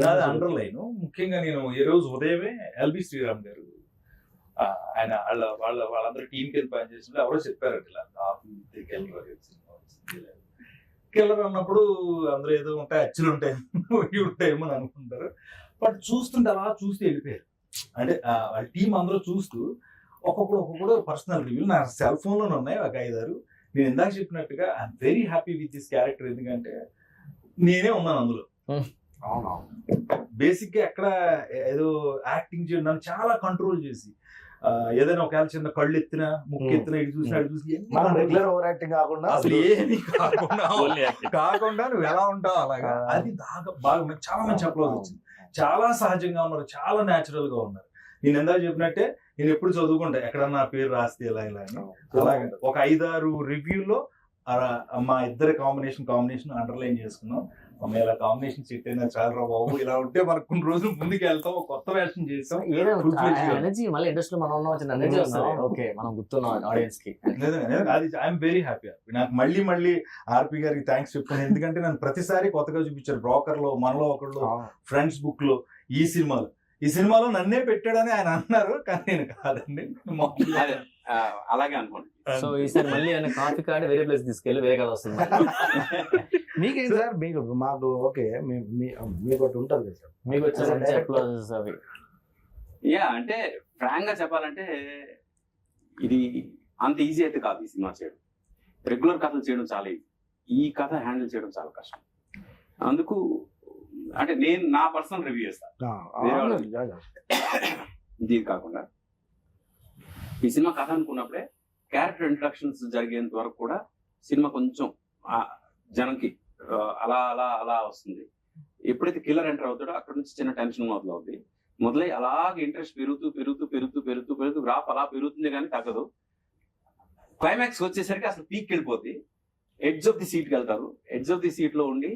నాది అండర్లైన్. ముఖ్యంగా నేను ఈ రోజు ఉదయమే ఎల్బి శ్రీరామ్ గారు ఆయన వాళ్ళందరూ టీంకి వెళ్ళి పనిచేసినప్పుడు ఎవరో చెప్పారు ఇలా కిల్లర్ అన్నప్పుడు అందరూ ఏదో ఉంటాయి, అచ్చులు ఉంటాయేమో అని అనుకుంటారు. బట్ చూస్తుంటే అలా చూస్తే వెళ్ళిపోయారు. అంటే వాళ్ళ టీం అందరూ చూస్తూ ఒక్కొక్కడు పర్సనల్ రివ్యూలు నా సెల్ ఫోన్ లోనే ఉన్నాయి ఒక 5-6. నేను ఇందాక చెప్పినట్టుగా I'm very happy with this character. ఎందుకంటే నేనే ఉన్నాను అందులో. బేసిక్ గా ఎక్కడ ఏదో యాక్టింగ్ చేయడం నన్ను చాలా కంట్రోల్ చేసి, ఏదైనా ఒకవేళ చిన్న కళ్ళు ఎత్తిన ముక్కు ఎత్తిన ఇటు చూసినా ఇటు చూసి రెగ్యులర్ ఓవర్ యాక్టింగ్ కాకుండా అసలు ఏమీ కాకుండా నువ్వు ఎలా ఉంటావు అలాగా, అది బాగా చాలా మంచి అప్లోజ్ వచ్చింది. చాలా సహజంగా ఉన్నారు, చాలా న్యాచురల్ గా ఉన్నారు. నేను ఎందాక చెప్పినట్టే నేను ఎప్పుడు చదువుకుంటా ఎక్కడన్నా పేరు రాస్తే ఇలా అని. అలాగే ఒక 5-6 రివ్యూలో మా ఇద్దరి కాంబినేషన్ అండర్లైన్ చేసుకున్నాం. ఇలా కాంబినేషన్ సెట్ అయినా చాలా రా బాబు, ఇలా ఉంటే మనకు కొన్ని రోజులు ముందుకు వెళ్తాం, కొత్త వేషన్ చేస్తాం. మళ్ళీ ఇండస్ట్రీలో మనం ఉన్నాం, ఓకే మనం గుర్తున్నాం ఆడియన్స్ కి. అది ఐఎమ్ వెరీ హ్యాపీ. నాకు మళ్ళీ ఆర్పి గారికి థ్యాంక్స్ చెప్తాను. ఎందుకంటే నన్ను ప్రతిసారి కొత్తగా చూపించారు. బ్రోకర్ లో, మనలో ఒకళ్ళు, ఫ్రెండ్స్ బుక్ లో, ఈ సినిమాలో నన్నే పెట్టాడని ఆయన అన్నారు, కానీ నేను కాదండి, అలాగే అనుకోండి. సో ఈసారి మళ్ళీ ఆయన కాఫీ కార్డ్ వేరే ప్లేస్ తీసుకెళ్ళి వేరే కదా వస్తుంది. మీకేం సార్, మాకు ఓకే, మీకు ఒకటి ఉంటుంది సార్, మీకు వచ్చే అవి. అంటే ఫ్రాంక్ గా చెప్పాలంటే ఇది అంత ఈజీ అయితే కాదు ఈ సినిమా చేయడం. రెగ్యులర్ కథలు చేయడం చాలా ఈజీ, ఈ కథ హ్యాండిల్ చేయడం చాలా కష్టం. అందుకు అంటే నేను నా పర్సనల్ రివ్యూ చేస్తాను. ఇది కాకుండా ఈ సినిమా కథ అనుకున్నప్పుడే క్యారెక్టర్ ఇంట్రడక్షన్స్ జరిగేంత వరకు కూడా సినిమా కొంచెం జనంకి అలా అలా అలా వస్తుంది. ఎప్పుడైతే కిల్లర్ ఎంటర్ అవుతాడో అక్కడ నుంచి చిన్న టెన్షన్ మొదలవుతుంది. మొదలై అలాగే ఇంట్రెస్ట్ పెరుగుతూ గ్రాఫ్ అలా పెరుగుతుంది కానీ తగ్గదు. క్లైమాక్స్ వచ్చేసరికి అసలు పీక్ వెళ్ళిపోద్ది. ఎడ్జ్ ఆఫ్ ది సీట్కి వెళ్తారు. ఎడ్జ్ ఆఫ్ ది సీట్ లో ఉండి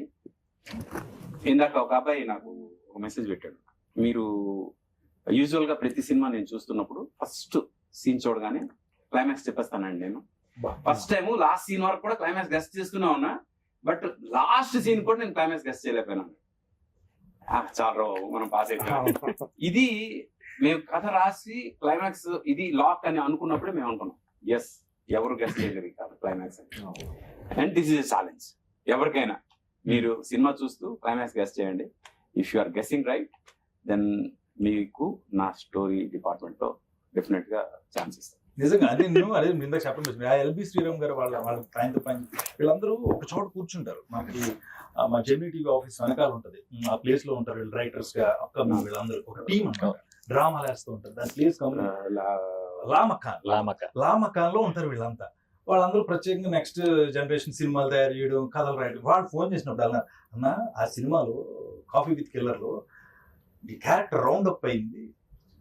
ఇందాక ఒక అబ్బాయి నాకు ఒక మెసేజ్ పెట్టాడు, మీరు యూజువల్ గా ప్రతి సినిమా నేను చూస్తున్నప్పుడు ఫస్ట్ సీన్ చూడగానే క్లైమాక్స్ చెప్పేస్తానండి. నేను ఫస్ట్ టైం లాస్ట్ సీన్ వరకు కూడా క్లైమాక్స్ గెస్ట్ చేస్తూనే ఉన్నా, బట్ లాస్ట్ సీన్ కూడా నేను క్లైమాక్స్ గెస్ట్ చేయలేకపోయినాను. చాలా మనం పాస్ అయిపోయాం. ఇది మేము కథ రాసి క్లైమాక్స్ ఇది లాక్ అని అనుకున్నప్పుడే మేము అనుకున్నాం, ఎస్ ఎవరు గెస్ట్ చేయలేరు కాదు క్లైమాక్స్ అని. అండ్ దిస్ ఇస్ ఛాలెంజ్ ఎవరికైనా. మీరు సినిమా చూస్తూ క్లైమాక్స్ గెస్ట్ చేయండి. If you are guessing right, then మీకు నా స్టోరీ డిపార్ట్మెంట్ లో డెఫినెట్ గా ఛాన్స్ ఇస్తాను. నిజంగా అదే ఇందాక చెప్పండి. ఆ ఎల్బి శ్రీరామ్ గారు వాళ్ళ పైన వీళ్ళందరూ ఒక చోట కూర్చుంటారు. మనకి మా జెమినీ టీవీ ఆఫీస్ వెనకాల ఉంటది, ఆ ప్లేస్ లో ఉంటారు వీళ్ళు రైటర్స్ గా. వీళ్ళందరూ ఒక టీం అంటారు, డ్రామాలు వేస్తూ ఉంటారు. దాని ప్లేస్ లామకాన్ లో ఉంటారు వీళ్ళంతా. వాళ్ళందరూ ప్రత్యేకంగా నెక్స్ట్ జనరేషన్ సినిమాలు తయారు చేయడం, కథలు రాయడం. వాళ్ళు ఫోన్ చేసినప్పుడు అన్న ఆ సినిమాలో కాఫీ విత్ కిల్లర్ లో ఈ క్యారెక్టర్ రౌండ్ అప్ అయింది,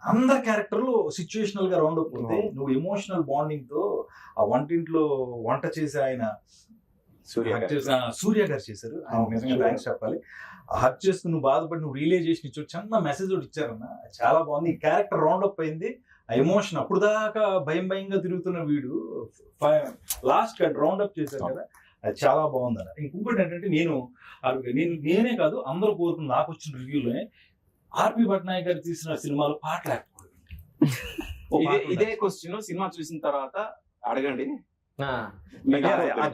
అందరి క్యారెక్టర్లు సిచ్యుయేషనల్ గా రౌండ్ అప్ అవుతాయి, నువ్వు ఎమోషనల్ బాండింగ్ తో ఆ వంటింట్లో వంట చేసి ఆయన సూర్య గారు చేశారు. ఆయన నిజంగా థ్యాంక్స్ చెప్పాలి. హక్ చేసుకుని నువ్వు బాధపడి నువ్వు రియలైజేషన్ ఇచ్చావు, చిన్న మెసేజ్ ఒకటి ఇచ్చారన్న, చాలా బాగుంది. ఈ క్యారెక్టర్ రౌండ్ అప్ అయింది, ఆ ఎమోషన్ అప్పుడు దాకా భయంగా తిరుగుతున్న వీడు లాస్ట్ రౌండ్ అప్ చేశారు కదా, అది చాలా బాగుంది అన్న. ఇంకొకటి ఏంటంటే నేనే కాదు అందరూ కోరుకున్న, నాకు వచ్చిన రివ్యూలోనే ఆర్పి పట్నాయక్ గారు తీసిన సినిమాలో పాటలు ఇదే క్వశ్చన్ సినిమా చూసిన తర్వాత అడగండి. ఆ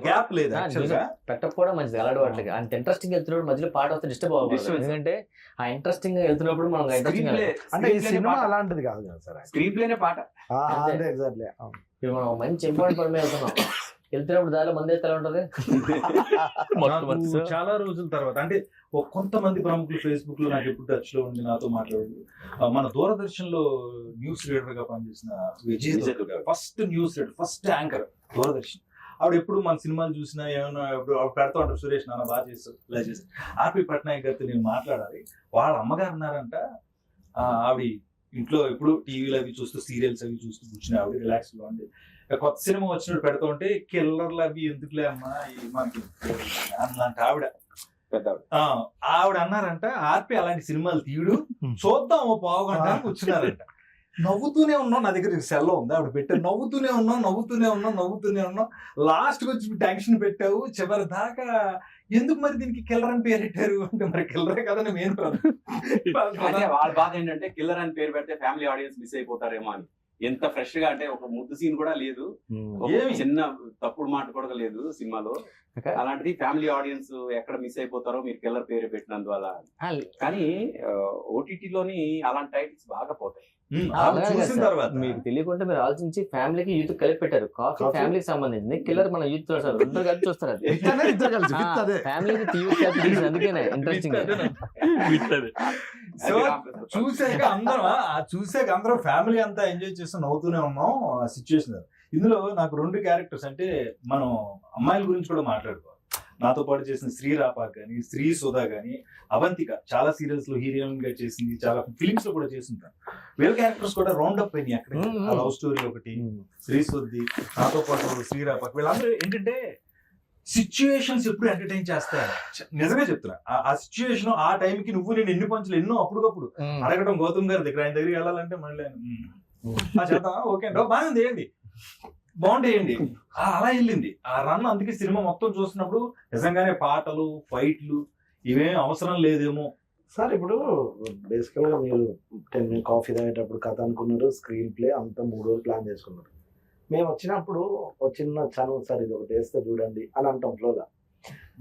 గ్యాప్ లేదు యాక్చువల్ గా. పెట్టకపోవడం మంచిది అలవాటు వాటికి. అంత ఇంట్రెస్టింగ్ వెళ్తున్నప్పుడు మధ్యలో పాట వస్తే డిస్టర్బ్ అవ్వకూడదు. Disturbance. ఎందుకంటే ఆ ఇంట్రెస్టింగ్ వెళ్తున్నప్పుడు మనం స్క్రీన్ ప్లే అంటే ఈ సినిమా అలాంటిది కాదు కదా సార్. స్క్రీన్ ప్లేనే పాట. అదే ఎగ్జాక్ట్లీ. ఇప్పుడు మనం మంచి ఇంపార్టెంట్ పని మీద వెళ్తున్నాం, వెళ్తున్నప్పుడు దారిలో మంది ఎలా ఉంటది. నాకు చాలా రోజుల తర్వాత అంటే కొంతమంది ప్రముఖులు ఫేస్బుక్ లో నాకు ఎప్పుడు టచ్ లో ఉండి నాతో మాట్లాడారు. మన దూరదర్శన్ లో న్యూస్ రీడర్ గా పనిచేసిన Vijay first news reader, first anchor Doordarshan. ఆవిడ ఎప్పుడు మన సినిమాలు చూసినా ఏమైనా ఆవిడ పెడతా ఉంటారు, సురేష్ నాన్న బాగా చేస్తారు ఇలా చేస్తారు. ఆర్పి పట్నాయక్ గారితో నేను మాట్లాడాలి. వాళ్ళ అమ్మగారు అన్నారంట, ఆవిడ ఇంట్లో ఎప్పుడు టీవీలో అవి చూస్తూ సీరియల్స్ అవి చూస్తూ కూర్చుని ఆవిడ రిలాక్స్ గా ఉంది. కొత్త సినిమా వచ్చినట్టు పెడతా ఉంటే కిల్లర్లు అవి ఎందుకులే అమ్మా మనకి అలాంటి ఆవిడ అన్నారంట, ఆర్పి అలాంటి సినిమాలు తీయడు, చూద్దాం ఓ పావుగంట అని కూర్చున్నారంట. నవ్వుతూనే ఉన్నాం, నా దగ్గర సెల్లో ఉంది ఆవిడ పెట్టారు, నవ్వుతూనే ఉన్నాం. లాస్ట్ కి వచ్చి టెన్షన్ పెట్టావు, చివరి దాకా ఎందుకు మరి దీనికి కిల్లర్ అని పేరు పెట్టారు అంటే మరి కిల్లరే కదా మెయిన్. వాళ్ళ బాధ ఏంటంటే కిల్లర్ అని పేరు పెడితే ఫ్యామిలీ ఆడియన్స్ మిస్ అయిపోతారేమో అని. ఎంత ఫ్రెష్ గా అంటే ఒక ముద్దు సీన్ కూడా లేదు, చిన్న తప్పుడు మాట కూడా లేదు సినిమాలో. అలాంటిది ఫ్యామిలీ ఆడియన్స్ ఎక్కడ మిస్ అయిపోతారో మీరు కిల్లర్ పేరు పెట్టినందువల్ల. కానీ ఓటీటీలోని అలాంటి టైటిల్స్ బాగా పోతాయి. చూసిన తర్వాత మీకు తెలియకుండా మీరు ఆలోచించి ఫ్యామిలీకి యూత్ కలిపి పెట్టారు. కాఫీ ఫ్యామిలీకి సంబంధించింది, కిల్లర్ మన యూత్ చూస్తారు, ఇద్దరు కలిపి చూస్తారు. ఫ్యామిలీకి యూత్ కలిపి అందుకేనే ఇంట్రెస్టింగ్. సో చూసాక అందరం ఫ్యామిలీ అంతా ఎంజాయ్ చేస్తూ నవ్వుతూనే ఉన్నాం ఆ సిచ్యువేషన్. ఇందులో నాకు 2 క్యారెక్టర్స్ అంటే మనం అమ్మాయిల గురించి కూడా మాట్లాడుకోవాలి. నాతో పాటు చేసిన శ్రీ రాపాక్ కానీ, శ్రీ సుధా కానీ, అవంతిక చాలా సీరియల్స్ లో హీరోయిన్ గా చేసింది, చాలా ఫిలిమ్స్ లో కూడా చేస్తుంటాను. వీళ్ళ క్యారెక్టర్స్ కూడా రౌండ్ అప్ అయినాయి అక్కడ. లవ్ స్టోరీ ఒకటి, శ్రీ సుద్ది, నాతో పాటు శ్రీ రాపాక్, వీళ్ళందరూ ఏంటంటే సిచ్యువేషన్స్ ఎప్పుడు ఎంటర్టైన్ చేస్తారు. నిజంగా చెప్తున్నా, ఆ సిచ్యువేషన్ ఆ టైంకి నువ్వు నేను ఎన్ని పంచులు ఎన్నో అప్పటికప్పుడు అడగడం గౌతమ్ గారి దగ్గర, ఆయన దగ్గరికి వెళ్ళాలంటే మళ్ళీ చేద్దాం ఓకే అండి బాగుంది వేయండి బాగుండేయండి అలా వెళ్ళింది ఆ రన్. అందుకే సినిమా మొత్తం చూసినప్పుడు నిజంగానే పాటలు ఫైట్లు ఇవేం అవసరం లేదేమో సార్. ఇప్పుడు బేసికల్ గా మీరు 10 minutes కాఫీ తాగేటప్పుడు కథ అనుకున్నారు, స్క్రీన్ ప్లే అంతా 3 రోజులు ప్లాన్ చేసుకున్నారు. మేము వచ్చినప్పుడు ఒక చిన్న చనువు సార్ ఇది ఒకటి వేస్తే చూడండి అని అంటాం ఫ్లోగా.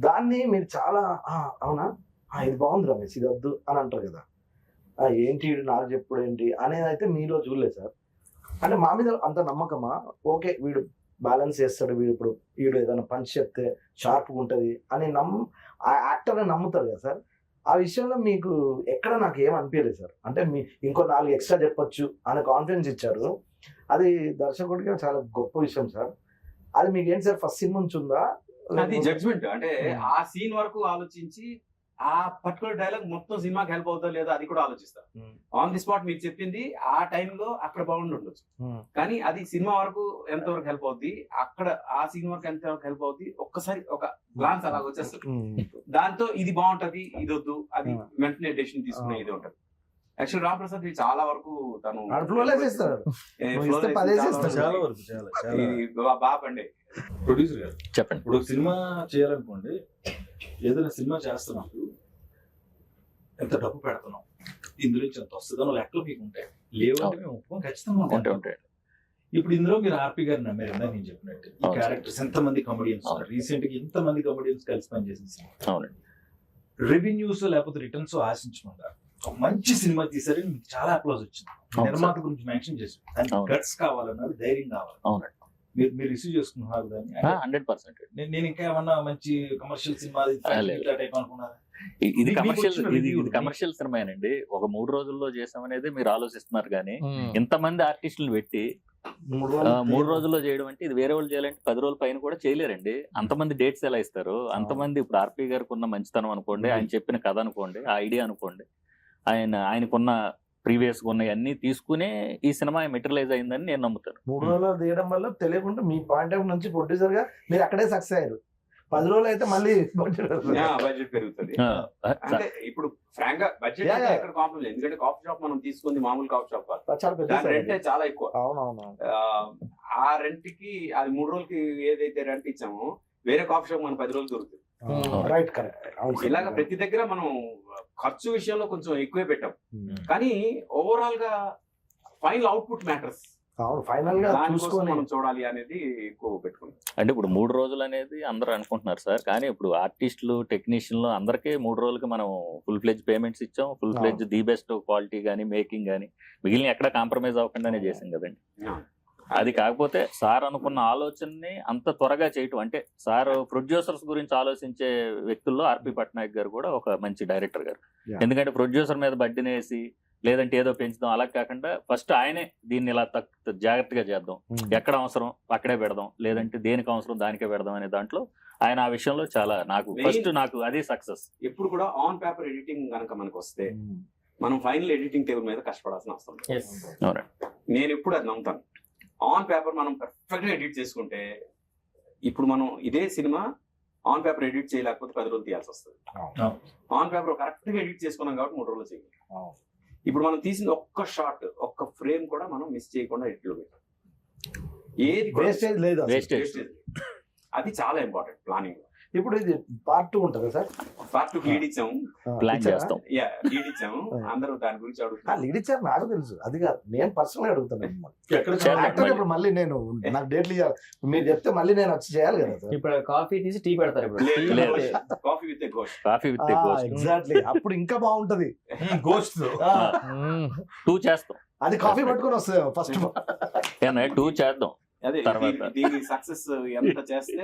దాన్ని మీరు చాలా అవునా ఇది బాగుంది రమేష్ ఇది వద్దు అని అంటారు కదా. ఏంటి నాకు చెప్పుడు ఏంటి అనేది అయితే మీలో చూడలేదు సార్. అంటే మా మీద అంత నమ్మకమా? ఓకే వీడు బ్యాలెన్స్ చేస్తాడు, వీడు ఏదైనా పంచ్ చెప్తే షార్ప్గా ఉంటుంది అని ఆ యాక్టర్ని నమ్ముతారు కదా సార్. ఆ విషయంలో మీకు ఎక్కడ నాకు ఏం అనిపించలేదు సార్. అంటే ఇంకో 4 ఎక్స్ట్రా చెప్పొచ్చు అనే కాన్ఫిడెన్స్ ఇచ్చారు. అది దర్శకుడిగా చాలా గొప్ప విషయం సార్. అది మీకు ఏంటి సార్ ఫస్ట్ సీన్ నుంచి ఉందా? అది జడ్జ్మెంట్ అంటే ఆ సీన్ వరకు ఆలోచించి ఆ పర్టికులర్ డైలాగ్ మొత్తం సినిమాకి హెల్ప్ అవుతా లేదా అది కూడా ఆలోచిస్తారు. ఆన్ ది స్పాట్ మీకు చెప్పింది ఆ టైంలో అక్కడ బాగుండొచ్చు, కానీ అది సినిమా వరకు ఎంతవరకు హెల్ప్ అవుద్ది, అక్కడ ఆ సీన్ వరకు ఎంతవరకు హెల్ప్ అవుద్ది, ఒక్కసారి ఒక గ్లాన్స్ అలా వచ్చేస్తుంది. దాంతో ఇది బాగుంటది ఇది వద్దు అది వెంటనే డెసిషన్ తీసుకునే ఇది ఉంటది. యాక్చువల్ రామ్ ప్రసాద్ చాలా వరకు తను బాపండి. ప్రొడ్యూసర్ గారు చెప్పండి. ఇప్పుడు సినిమా చేయాలనుకోండి, ఏదైనా సినిమా చేస్తున్నప్పుడు ఎంత డబ్బు పెడుతున్నాం, ఇందులో నుంచి ఎంత వస్తుందో లెక్కలు మీకు ఉంటాయి. లేవంటే మేము ఒప్పుకోం, ఖచ్చితంగా ఉంటాయి. ఇప్పుడు ఇందులో మీరు ఆర్పి గారు నమ్మారు, నేను చెప్పినట్టు ఈ క్యారెక్టర్స్ ఎంతమంది కమెడియన్స్ రీసెంట్ గా ఎంతమంది కమెడియన్స్ కలిసి పనిచేసిన సినిమా, రెవెన్యూస్ లేకపోతే రిటర్న్స్ ఆశించకుండా ఒక మంచి సినిమా తీసారని మీకు చాలా అప్లాజ్ వచ్చింది. నిర్మాత గురించి మెన్షన్ చేసి దానికి గట్స్ కావాలన్నారు, ధైర్యం కావాలి. మీరు రిసీవ్ చేసుకున్నారు దాన్ని 100%. నేను ఇంకా ఏమన్నా మంచి కమర్షియల్ సినిమా అనుకున్నారా? ఇది కమర్షియల్ సినిమానండి. ఒక 3 రోజుల్లో చేసామనేది మీరు ఆలోచిస్తున్నారు, కానీ ఇంతమంది ఆర్టిస్టులు పెట్టి 3 రోజుల్లో చేయడం అంటే ఇది వేరే వాళ్ళు చేయాలంటే 10 రోజుల పైన కూడా చేయలేరండి. అంతమంది డేట్స్ ఎలా ఇస్తారు? అంతమంది ఇప్పుడు ఆర్పి గారికి ఉన్న మంచితనం అనుకోండి, ఆయన చెప్పిన కథ అనుకోండి, ఆ ఐడియా అనుకోండి, ఆయనకున్న ప్రీవియస్ గా ఉన్నవన్నీ తీసుకునే ఈ సినిమా మెటీరియలైజ్ అయిందని నేను నమ్ముతాను. 3 రోజులు తీయడం వల్ల తెలియకుండా మీ పాయింట్ ఆఫ్ నుంచి ప్రొడ్యూసర్ గా మీరు అక్కడే సక్సెస్ అయ్యారు. 10 రోజులు అయితే మళ్ళీ బడ్జెట్ పెరుగుతుంది. అంటే ఇప్పుడు ఫ్రాంక్ గా బడ్జెట్ ఎక్కడ కాంప్రమైజ్, ఎందుకంటే కాఫీ షాప్ మనం తీసుకుంది మామూలు కాఫీ షాప్ కాదు, రెంట్ చాలా ఎక్కువ. అవునవును. ఆ రెంట్ కి అది 3 రోజులకి ఏదైతే రెంట్ ఇచ్చామో వేరే కాఫీ షాప్ మనం 10 రోజులు దొరుకుతుంది. Right, correct. ఇలాగ ప్రతి దగ్గర మనం ఖర్చు విషయంలో కొంచెం ఎక్కువే పెట్టాం, కానీ ఓవరాల్ గా ఫైనల్ అవుట్పుట్ మ్యాటర్స్. అవును ఫైనల్ గా దానికోసం చూసుకొని మనం చూడాలి అనేది ఎక్కువ పెట్టుకున్నాం. అంటే ఇప్పుడు 3 రోజులు అనేది అందరూ అనుకుంటున్నారు సార్, కానీ ఇప్పుడు ఆర్టిస్టులు టెక్నీషియన్లు అందరికీ 3 రోజులకి మనం ఫుల్ ఫ్లెడ్జ్ పేమెంట్స్ ఇచ్చాం. Full fledged the best quality కానీ మేకింగ్ కానీ మిగిలిన ఎక్కడ కాంప్రమైజ్ అవ్వకుండానే చేసాం కదండి. అది కాకపోతే సార్ అనుకున్న ఆలోచనని అంత త్వరగా చేయటం, అంటే సార్ ప్రొడ్యూసర్స్ గురించి ఆలోచించే వ్యక్తుల్లో ఆర్పి పట్నాయక్ గారు కూడా ఒక మంచి డైరెక్టర్ గారు. Yeah. ఎందుకంటే ప్రొడ్యూసర్ మీద బడ్డీనేసి లేదంటే ఏదో పెంచుదాం అలా కాకుండా ఫస్ట్ ఆయనే దీన్ని ఇలా జాగ్రత్తగా చేద్దాం, ఎక్కడ అవసరం అక్కడే పెడదాం, లేదంటే దేనికి అవసరం దానికే పెడదాం అనే దాంట్లో ఆయన ఆ విషయంలో చాలా నాకు అదే సక్సెస్. ఎప్పుడు కూడా ఆన్ పేపర్ ఎడిటింగ్ కనుక మనకు వస్తే మనం ఫైనల్ ఎడిటింగ్ టేబుల్ మీద కష్టపడాల్సిన అవసరం లేదు. అవునండి. నేను ఎప్పుడు అది నమ్ముతాను. ఆన్ పేపర్ మనం పర్ఫెక్ట్ గా ఎడిట్ చేసుకుంటే, ఇప్పుడు మనం ఇదే సినిమా ఆన్ పేపర్ ఎడిట్ చేయలేకపోతే 10 రోజులు తీయాల్సి వస్తుంది. ఆన్ పేపర్ కరెక్ట్ గా ఎడిట్ చేసుకున్నాం కాబట్టి 3 రోజులు చేయాలి. ఇప్పుడు మనం తీసిన ఒక్క షాట్, ఒక్క ఫ్రేమ్ కూడా మనం మిస్ చేయకుండా ఎడిట్ లో పెట్టాం. ఏది వేస్టేజ్ లేదు అసలు. వేస్టేజ్ అది చాలా ఇంపార్టెంట్ ప్లానింగ్. ఇప్పుడు ఇది పార్ట్ 2 ఉంటుందా సార్? పార్ట్ 2 లీడ్ ఇచ్చాము, ప్లాన్ చేస్తాం. లీడ్ ఇచ్చాము. అందరూ దాని గురించి అడుగుతున్నారు. లీడ్ ఇచ్చారు నాకు తెలుసు, అది కాదు నేను పర్సనల్ గా అడుగుతాను. చేద్దాం. యాక్టర్ ఇప్పుడు మళ్ళీ నేను నాకు డేట్లు ఇవ్వాలి, మీరు చెప్తే మళ్ళీ నేను వచ్చి చేయాలి కదా సార్. ఇప్పుడు కాఫీ తీసి టీ పెడతారు. ఇప్పుడు లేదు. Coffee with ghost. Coffee with ghost exactly, అప్పుడు ఇంకా బాగుంటది. గోస్ట్ 2 చేస్తాం. అది కాఫీ పట్టుకొని వస్తుంది ఫస్ట్. 2 చేద్దాం. అదే తర్వాత దీని సక్సెస్ ఎంత చేస్తే,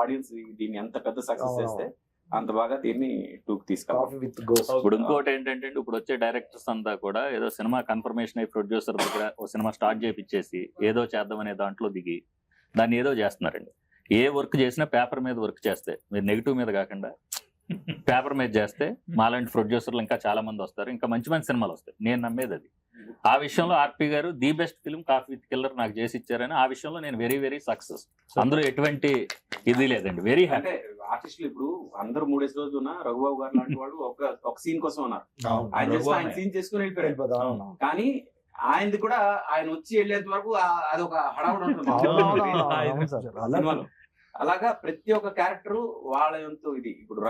ఆడియన్స్ దీన్ని ఎంత పెద్ద సక్సెస్ చేస్తే అంత బాగా దీన్ని 2కి తీసుకెళ్తాం. Coffee with ghost. ఇప్పుడు ఇంకోటి ఏంటంటే ఇప్పుడు వచ్చే డైరెక్టర్స్ అంతా కూడా ఏదో సినిమా కన్ఫర్మేషన్ అయ్యి ప్రొడ్యూసర్ దగ్గర ఓ సినిమా స్టార్ట్ చేయించేసి ఏదో చేద్దామనే దాంట్లో దిగి దాన్ని ఏదో చేస్తున్నారండి. ఏ వర్క్ చేసినా పేపర్ మీద వర్క్ చేస్తే, మీరు నెగిటివ్ మీద కాకుండా పేపర్ మీద చేస్తే మాలాంటి ప్రొడ్యూసర్లు ఇంకా చాలా మంది వస్తారు, ఇంకా మంచి మంచి సినిమాలు వస్తాయి. నేను నమ్మేది అది. ఆ విషయంలో ఆర్పి గారు the best film coffee with killer నాకు చేసి ఇచ్చారని ఆ విషయంలో నేను వెరీ వెరీ సక్సెస్. అందులో ఎటువంటి ఇది లేదండి. Very happy. అంటే ఆర్టిస్టులు ఇప్పుడు అందరూ 3 రోజులు ఉన్న రఘుబాబు గారు లాంటి వాళ్ళు ఒక సీన్ కోసం ఉన్నారు. ఆయన సీన్ చేసుకుని వెళ్ళిపోయారు. కానీ ఆయనది కూడా ఆయన వచ్చి వెళ్ళేంత వరకు అది ఒక హడావుడు ఉంటుంది సినిమాలో. అలాగా ప్రతి ఒక్క క్యారెక్టర్ వాళ్ళ ఇది. ఇప్పుడు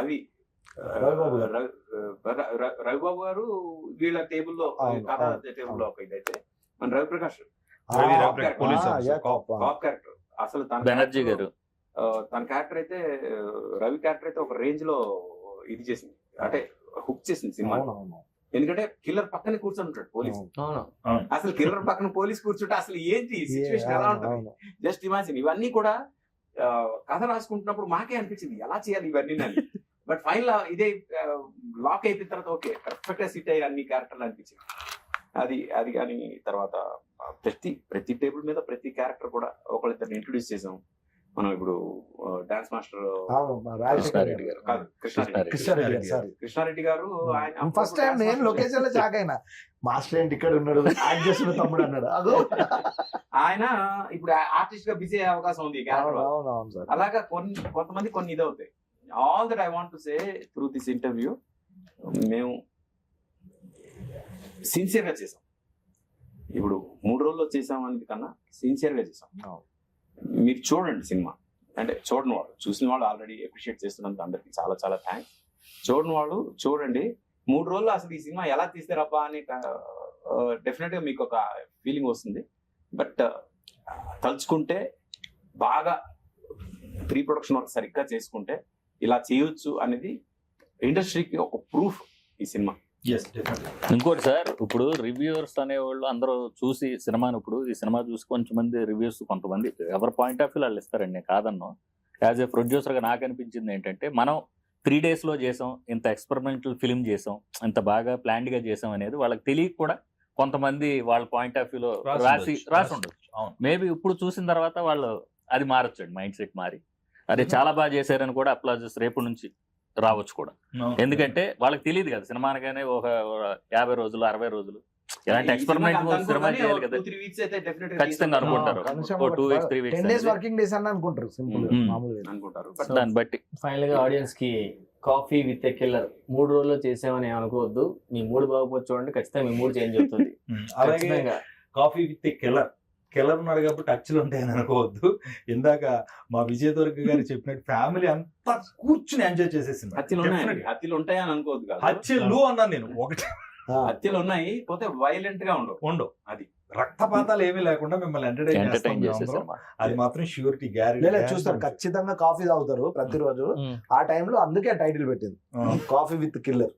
రవిబాబు గారు వీళ్ళ టేబుల్లో కథ టేబుల్లో ఒక ఇదైతే, మన రవిప్రకాష్ కాప్ క్యారెక్టర్ అసలు బెనర్జీ గారు తన క్యారెక్టర్ అయితే, రవి క్యారెక్టర్ అయితే ఒక రేంజ్ లో ఇది చేసింది, అంటే హుక్ చేసింది సినిమా. ఎందుకంటే కిల్లర్ పక్కనే కూర్చొని ఉంటాడు పోలీస్. అసలు కిల్లర్ పక్కన పోలీస్ కూర్చుంటే అసలు ఏంటి సిచ్యువేషన్ ఎలా ఉంటుంది జస్ట్ ఇమాజిన్. ఇవన్నీ కూడా కథ రాసుకుంటున్నప్పుడు మాకే అనిపించింది ఎలా చేయాలి ఇవన్నీ. బట్ ఫైనల్ ఇదే లాక్ అయిపోయిన తర్వాత ఓకే పర్ఫెక్ట్ గా సిట్ అయ్యి అన్ని క్యారెక్టర్లు అనిపించింది. అది కానీ తర్వాత ప్రతి టేబుల్ మీద ప్రతి క్యారెక్టర్ కూడా ఒకళ్ళిద్దరిని ఇంట్రొడ్యూస్ చేసాం మనం. ఇప్పుడు డాన్స్ మాస్టర్ కృష్ణారెడ్డి గారు ఫస్ట్ టైం నేను లొకేషన్ లో షాక్ అయినా, మాస్టర్ ఏంటి ఇక్కడ ఉన్నాడు, యాక్ట్ చేస్తున్న తమ్ముడు అన్నాడు. ఆయన ఇప్పుడు ఆర్టిస్ట్ గా బిజీ అయ్యే అవకాశం ఉంది. అలాగా కొంతమంది కొన్ని ఇది అవుతాయి. All that I want to say through this interview, మేము సిన్సియర్ గా చేసాం. ఇప్పుడు 3 రోజుల్లో చేసాం అనేది కన్నా సిన్సియర్ గా చేసాం. మీరు చూడండి సినిమా, అంటే చూడని వాళ్ళు, చూసిన వాళ్ళు ఆల్రెడీ అప్రిషియేట్ చేస్తున్నందుకు అందరికి చాలా చాలా థ్యాంక్స్. చూడని వాళ్ళు చూడండి. 3 రోజుల్లో అసలు ఈ సినిమా ఎలా తీస్తారబ్బా అని డెఫినెట్ గా మీకు ఒక ఫీలింగ్ వస్తుంది. బట్ తలుచుకుంటే బాగా ప్రీ ప్రొడక్షన్ వర్క్ సరిగ్గా చేసుకుంటే ఇలా చేయొచ్చు అనేది ఇండస్ట్రీకి ఒక ప్రూఫ్ ఈ సినిమా. ఇంకోటి సార్, ఇప్పుడు రివ్యూవర్స్ అనేవాళ్ళు అందరూ చూసి సినిమాను, ఇప్పుడు ఈ సినిమా చూసి కొంతమంది రివ్యూస్, కొంతమంది ఎవరి పాయింట్ ఆఫ్ వ్యూ వాళ్ళు ఇస్తారండి, నేను కాదన్ను. యాజ్ ఏ ప్రొడ్యూసర్గా నాకు అనిపించింది ఏంటంటే, మనం 3 days లో చేసాం, ఇంత ఎక్స్పెరిమెంటల్ ఫిల్మ్ చేసాం, ఇంత బాగా ప్లాన్డ్గా చేసాం అనేది వాళ్ళకి తెలియక కూడా కొంతమంది వాళ్ళ పాయింట్ ఆఫ్ వ్యూలో రాసి ఉండొచ్చు. మేబీ ఇప్పుడు చూసిన తర్వాత వాళ్ళు అది మారొచ్చండి, మైండ్ సెట్ మారి అదే చాలా బాగా చేశారని కూడా అప్లాజెస్ రేపు నుంచి రావచ్చు కూడా. ఎందుకంటే వాళ్ళకి తెలియదు కదా సినిమా అనగానే ఒక 50 రోజులు 60 రోజులు ఇలాంటి ఎక్స్పెరిమెంట్ సినిమా చేయాలి కదా, ఖచ్చితంగా అనుకుంటారు. 2 weeks 3 weeks 10 days working days అని అనుకుంటారు, సింపుల్ అనుకుంటారు. దాన్ని బట్టి ఫైనల్ గా ఆడియన్స్ కి కాఫీ విత్ ఎ కిల్లర్ 3 రోజుల్లో చేసామని అనుకోవద్దు. మీ మూడు బాగుపోతే చూడండి, ఖచ్చితంగా మీ మూడు చేంజ్ అవుతుంది. అలాగే కాఫీ విత్ ఎ కిల్లర్ ఉన్నాడు కాబట్టి హత్యలు ఉంటాయని అనుకోవద్దు. ఇందాక మా విజయ్ దుర్గ గారు చెప్పినట్టు ఫ్యామిలీ అంతా కూర్చుని ఎంజాయ్ చేసేసింది. హత్యలు ఉంటాయని అనుకోవద్దు. హత్యలు అన్నాను నేను, ఒకటి హత్యలు ఉన్నాయి, పోతే వైలెంట్ గా ఉండవు. అది రక్తపాతాలు ఏమీ లేకుండా మిమ్మల్ని ఎంటర్టైన్ ఎంటర్టైన్ చేసే చేస్తాం సినిమా. అది మాత్రం ష్యూరిటీ లేదు గ్యారెంటీ చూస్తారు ఖచ్చితంగా కాఫీ తాగుతారు ప్రతిరోజు. ఆ టైంలో అందుకే టైటిల్ పెట్టింది కాఫీ విత్ కిల్లర్.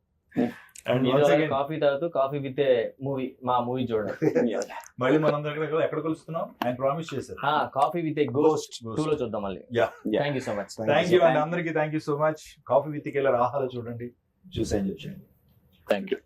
కాఫీ తాగుతూ కాఫీ విత్ మూవీ, మా మూవీ చూడండి. మళ్ళీ మనం ఎక్కడ కలుస్తున్నాం ఆయన ప్రామిస్ చేశారు. కాఫీ విత్ గోస్ట్ 2 లో చూద్దాం మళ్ళీ. Thank you so much. Thank you అండి అందరికి, thank you so much. Coffee with killer ఆహాలో చూడండి, చూసి ఎంజాయ్ చేయండి. Thank you.